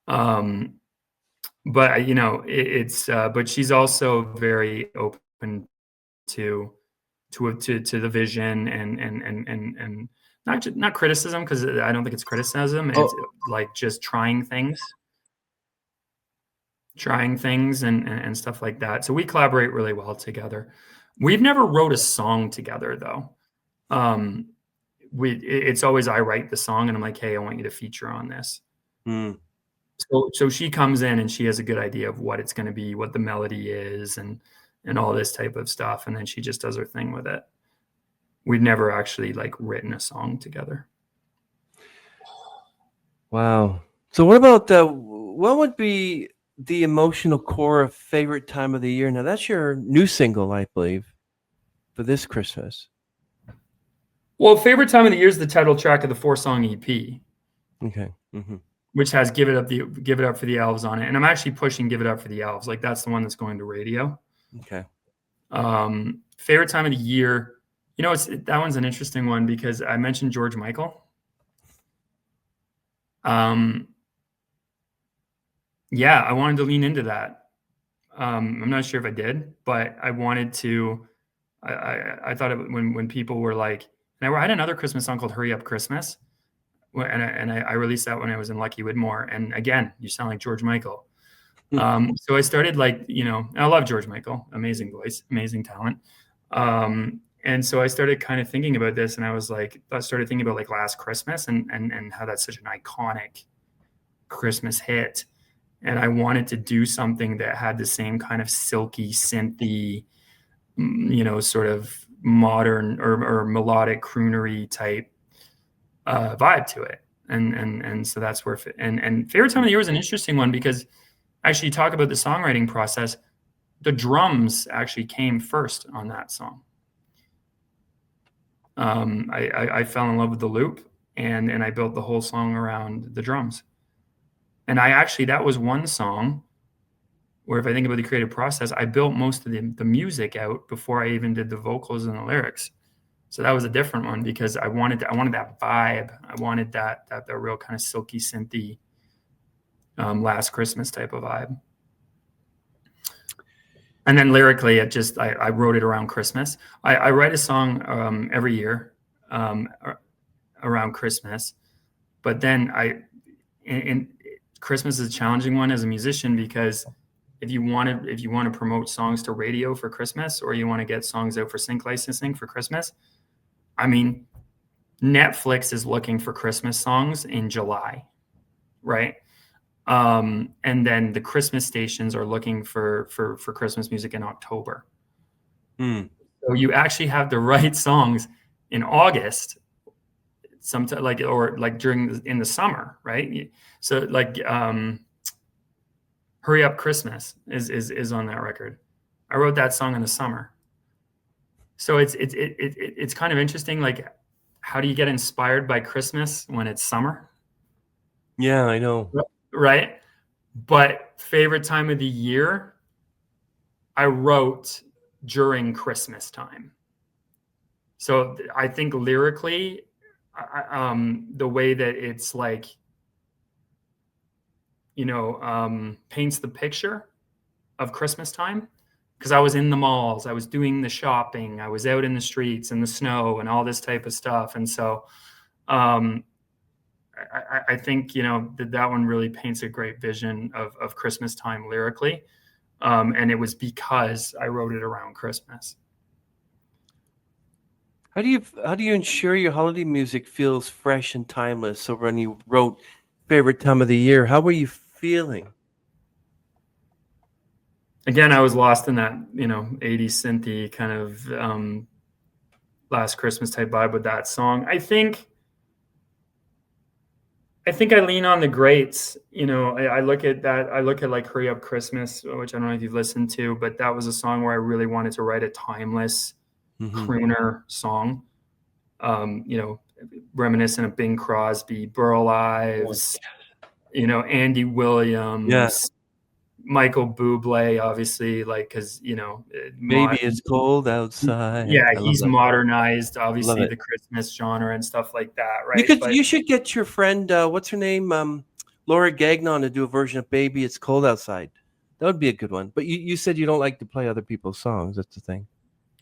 But you know, but she's also very open to the vision and not criticism, because I don't think it's criticism. It's like just trying things and stuff like that. So we collaborate really well together. We've never wrote a song together though. It's always I write the song and I'm like, hey, I want you to feature on this. So she comes in and she has a good idea of what it's going to be, what the melody is, and all this type of stuff, and then she just does her thing with it. We've never actually like written a song together. Wow. So what about what would be the emotional core of favorite time of the year? Now that's your new single, I believe, for this Christmas. Well, favorite time of the year is the title track of the 4-song EP. Okay. Mm-hmm. Which has Give It Up for the Elves on it. And I'm actually pushing Give It Up for the Elves. Like that's the one that's going to radio. Okay. Favorite time of the year. You know, that one's an interesting one because I mentioned George Michael. Yeah, I wanted to lean into that. I'm not sure if I did, but I wanted to. I thought when people were like, and I had another Christmas song called "Hurry Up Christmas," and I released that when I was in Lucky Widmore. And again, you sound like George Michael. So I started like, you know, I love George Michael, amazing voice, amazing talent. And so I started kind of thinking about this, and I started thinking about like Last Christmas and how that's such an iconic Christmas hit. And I wanted to do something that had the same kind of silky, synthy, you know, sort of modern or melodic croonery type vibe to it. And so that's where, and favorite time of the year was an interesting one because actually talk about the songwriting process. The drums actually came first on that song. I fell in love with the loop and I built the whole song around the drums. And that was one song where if I think about the creative process, I built most of the music out before I even did the vocals and the lyrics. So that was a different one because I wanted that vibe. I wanted that real kind of silky, synthy, Last Christmas type of vibe. And then lyrically, I wrote it around Christmas. I write a song every year around Christmas, but then Christmas is a challenging one as a musician because if you want to promote songs to radio for Christmas or you want to get songs out for sync licensing for Christmas, I mean, Netflix is looking for Christmas songs in July, right? And then the Christmas stations are looking for Christmas music in October. So you actually have to write songs in August, sometimes in the summer, right? So like "Hurry Up Christmas" is on that record. I wrote that song in the summer. So it's kind of interesting. Like, how do you get inspired by Christmas when it's summer? Yeah, I know. Right. But favorite time of the year, I wrote during Christmas time. So I think lyrically, the way that it's like, you know, paints the picture of Christmas time, because I was in the malls, I was doing the shopping, I was out in the streets in the snow and all this type of stuff. And so I think, you know, that one really paints a great vision of Christmas time lyrically. And it was because I wrote it around Christmas. How do you ensure your holiday music feels fresh and timeless? So when you wrote favorite time of the year, how were you feeling? Again, I was lost in that, you know, 80s synthy kind of Last Christmas type vibe with that song. I think I lean on the greats. You know, I look at that. I look at like "Hurry Up Christmas," which I don't know if you've listened to, but that was a song where I really wanted to write a timeless crooner song. You know, reminiscent of Bing Crosby, Burl Ives, you know, Andy Williams, Michael Bublé, obviously, like, because, you know, Maybe it's cold outside. yeah, I love he's that. modernized, obviously, Love it. the Christmas genre and stuff like that, right? You should get your friend, what's her name, Laura Gagnon, to do a version of "Baby It's Cold Outside." That would be a good one. But you said you don't like to play other people's songs. That's the thing.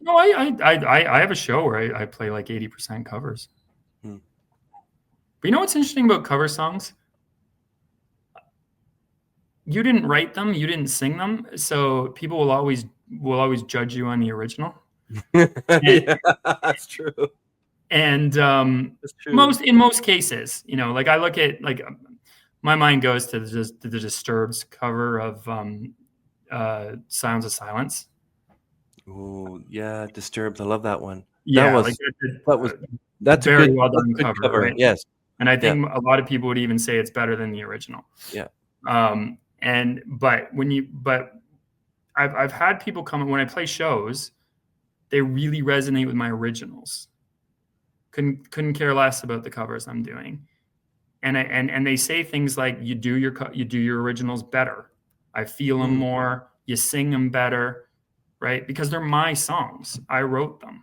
No, I have a show where I play like 80% covers. But you know what's interesting about cover songs? You didn't write them, you didn't sing them, so people will always judge you on the original. Yeah, that's true. And That's true. in most cases, you know, like I look at like my mind goes to the Disturbed's cover of Sounds of Silence. Oh, yeah, Disturbed. I love that one. That Yeah, like was that's a very good well done cover, cover. right? Yes. And I Yeah. think a lot of people would even say it's better than the original. Yeah. But I've had people come when I play shows, they really resonate with my originals. Couldn't care less about the covers I'm doing. And they say things like you do your originals better. I feel them more, you sing them better, right? Because they're my songs. I wrote them.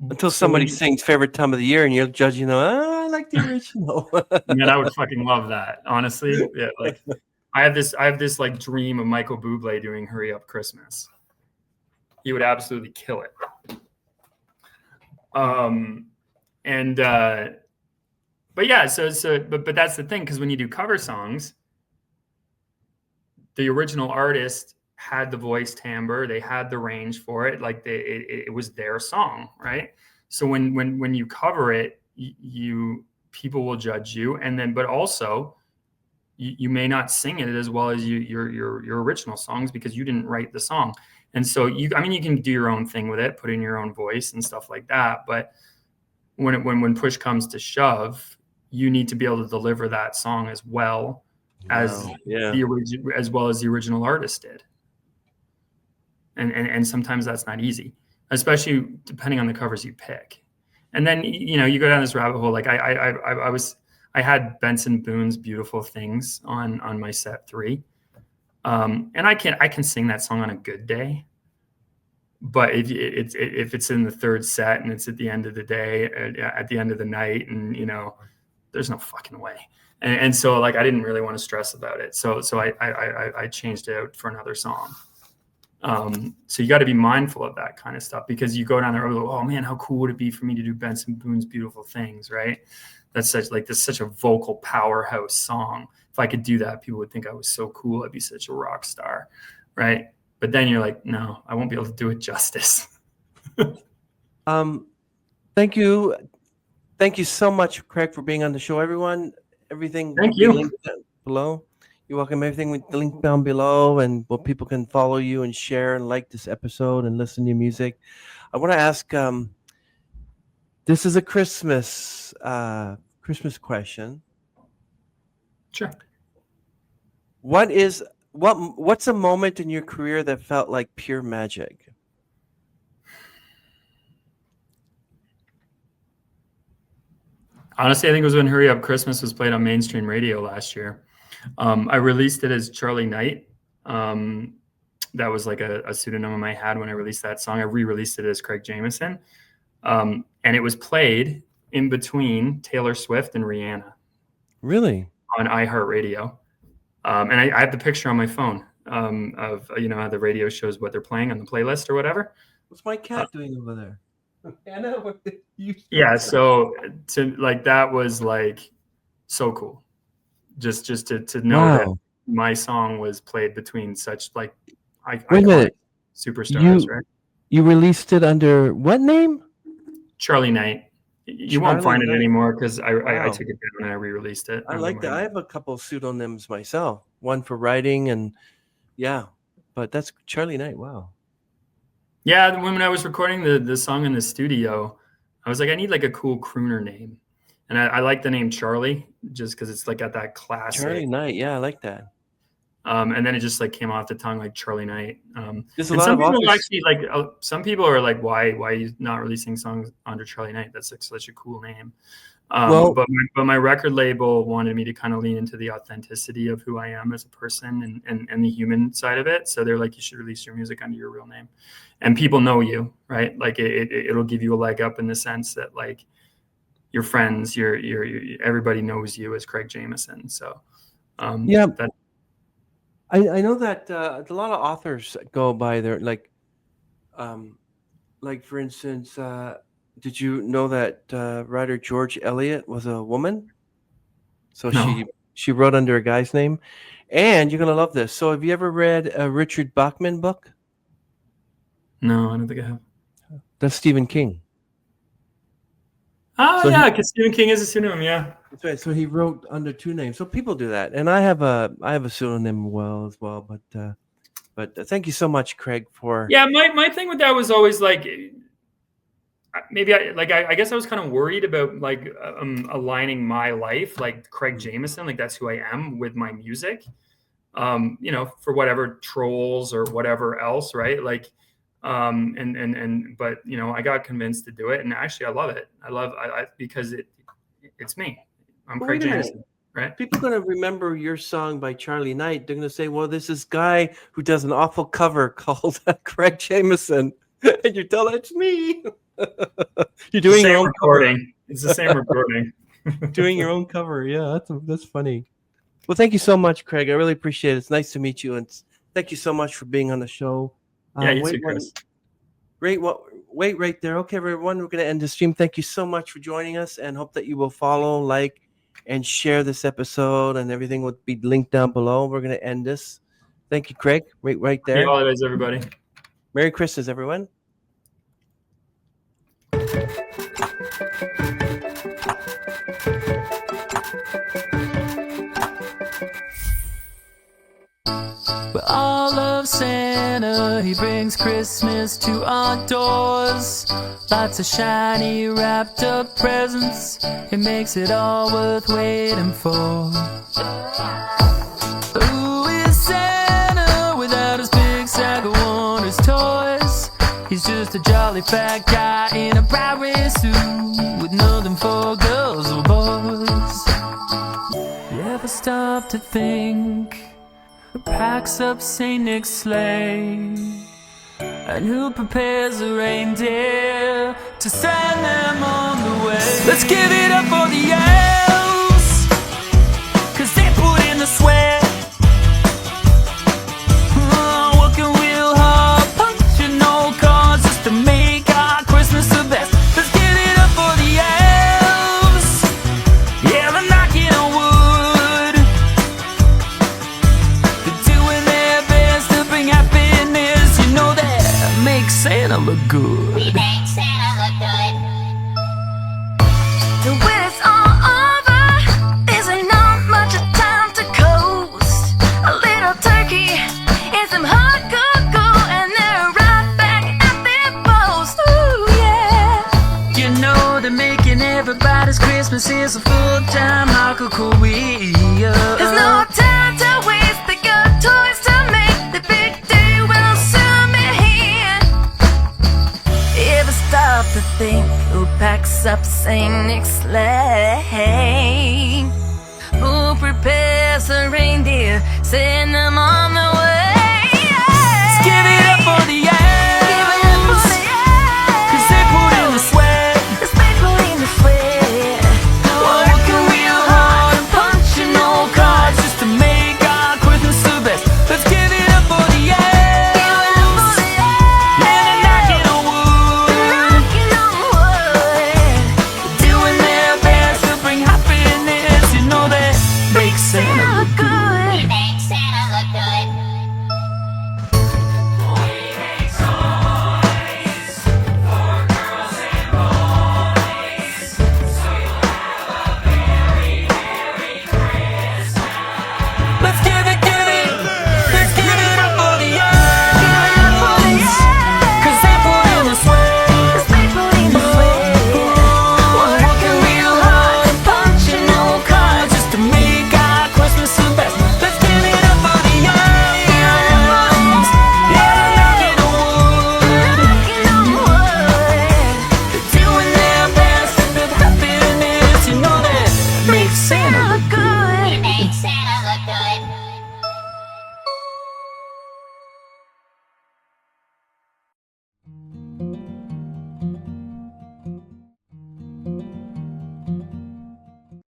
Until So somebody sings favorite time of the year and you're judging them, I like the original. man, I would fucking love that. Honestly. Yeah, like I have this like dream of Michael Bublé doing Hurry Up Christmas. He would absolutely kill it. But yeah, but that's the thing, because when you do cover songs, the original artist had the voice timbre, they had the range for it, like it was their song, right? So when you cover it, you people will judge you, and then but also you may not sing it as well as your original songs because you didn't write the song. And so you can do your own thing with it, put in your own voice and stuff like that, but when push comes to shove, you need to be able to deliver that song as well as the original artist did. And sometimes that's not easy, especially depending on the covers you pick. And then you go down this rabbit hole. Like I had Benson Boone's Beautiful Things on my set 3. And I can sing that song on a good day. But if it's in the third set and it's at the end of the day, at the end of the night, and there's no fucking way. And so like I didn't really want to stress about it. So I changed it out for another song. So you got to be mindful of that kind of stuff, because you go down the road, oh man, how cool would it be for me to do Benson Boone's Beautiful Things, right? That's such a vocal powerhouse song. If I could do that, people would think I was so cool. I'd be such a rock star, right? But then you're like, no, I won't be able to do it justice. Thank you so much, Craig, for being on the show. Everyone, everything Thank will be you. linked below. You're welcome. Everything with the link down below, and people can follow you and share and like this episode and listen to your music. I want to ask, this is a Christmas question. Sure. What's a moment in your career that felt like pure magic? Honestly, I think it was when Hurry Up Christmas was played on mainstream radio last year. I released it as Charlie Knight. That was like a pseudonym I had when I released that song. I re-released it as Craig Jamieson. And it was played in between Taylor Swift and Rihanna. Really? On iHeartRadio. And I have the picture on my phone of how the radio shows what they're playing on the playlist or whatever. What's my cat doing over there? Anna, yeah, so that was like so cool. Just to know that my song was played between such like iconic superstars, right? You released it under what name? Charlie Knight. You won't find it anymore because I took it down and I re-released it. I like that. I have a couple of pseudonyms myself. One for writing and but that's Charlie Knight. Wow. Yeah, when I was recording the song in the studio, I was like, I need like a cool crooner name. And I like the name Charlie just because it's like got that classic. Charlie Knight, yeah, I like that. And then it just like came off the tongue like Charlie Knight. There's a lot of people actually like some people are like, why are you not releasing songs under Charlie Knight? That's like such a cool name. But my record label wanted me to kind of lean into the authenticity of who I am as a person and the human side of it. So they're like, you should release your music under your real name, and people know you, right? Like it'll give you a leg up in the sense that like your friends, your everybody knows you as Craig Jamieson. So I know that a lot of authors go by their like for instance, Did you know that writer George Eliot was a woman? So No, she wrote under a guy's name. And you're gonna love this. So have you ever read a Richard Bachman book? no, I don't think I have. That's Stephen King. Oh So yeah, because Stephen King is a pseudonym. Yeah. that's right. So he wrote under two names. So people do that, and I have a pseudonym as well. But thank you so much, Craig, for Yeah, my thing with that was always like maybe I guess I was kind of worried about like aligning my life like Craig Jamieson, like that's who I am with my music. You know, for whatever trolls or whatever else, right? Like but you know, I got convinced to do it, and actually I love it. I because it's me. I'm Well, Craig wait a minute. Jamieson, right? People are going to remember your song by Charlie Knight. They're going to say, "Well, there's this guy who does an awful cover called Craig Jamieson," and you tell it's me. You're doing your own recording. It's the same recording. doing your own cover. Yeah, that's funny. Well, thank you so much, Craig. I really appreciate it. It's nice to meet you, and thank you so much for being on the show. Yeah, you wait, too, Chris. wait right there. Okay, everyone, we're going to end the stream. Thank you so much for joining us, and hope that you will follow, like, and share this episode, and everything will be linked down below. We're going to end this. Thank you, Craig. Wait right there. Happy holidays, everybody. Merry Christmas, everyone. We all love Santa, he brings Christmas to our doors. Lots of shiny wrapped up presents, it makes it all worth waiting for. Who is Santa without his big sack of wonders toys? He's just a jolly fat guy in a bright red suit with nothing for girls or boys. You ever stop to think who packs up St. Nick's sleigh? And who prepares a reindeer to send them on the way? Let's give it up for the elves, 'cause they put in the sweat. Working real hard, punching all cards just to make our Christmas the best. Let's give it up for the elves. Yeah, they're knocking on wood. They're doing their best to bring happiness. You know that makes Santa look good. We make Santa look good. When it's all over, there's not much time to coast. A little turkey and some hot cocoa, and they're right back at their post. Ooh, yeah. You know they're making everybody's Christmas is a full-time hot career. There's no time to waste, they got toys to make. The big day will soon be here. Ever stop to think who packs up St. Nick's sleigh? Who prepares a reindeer, send them on the way?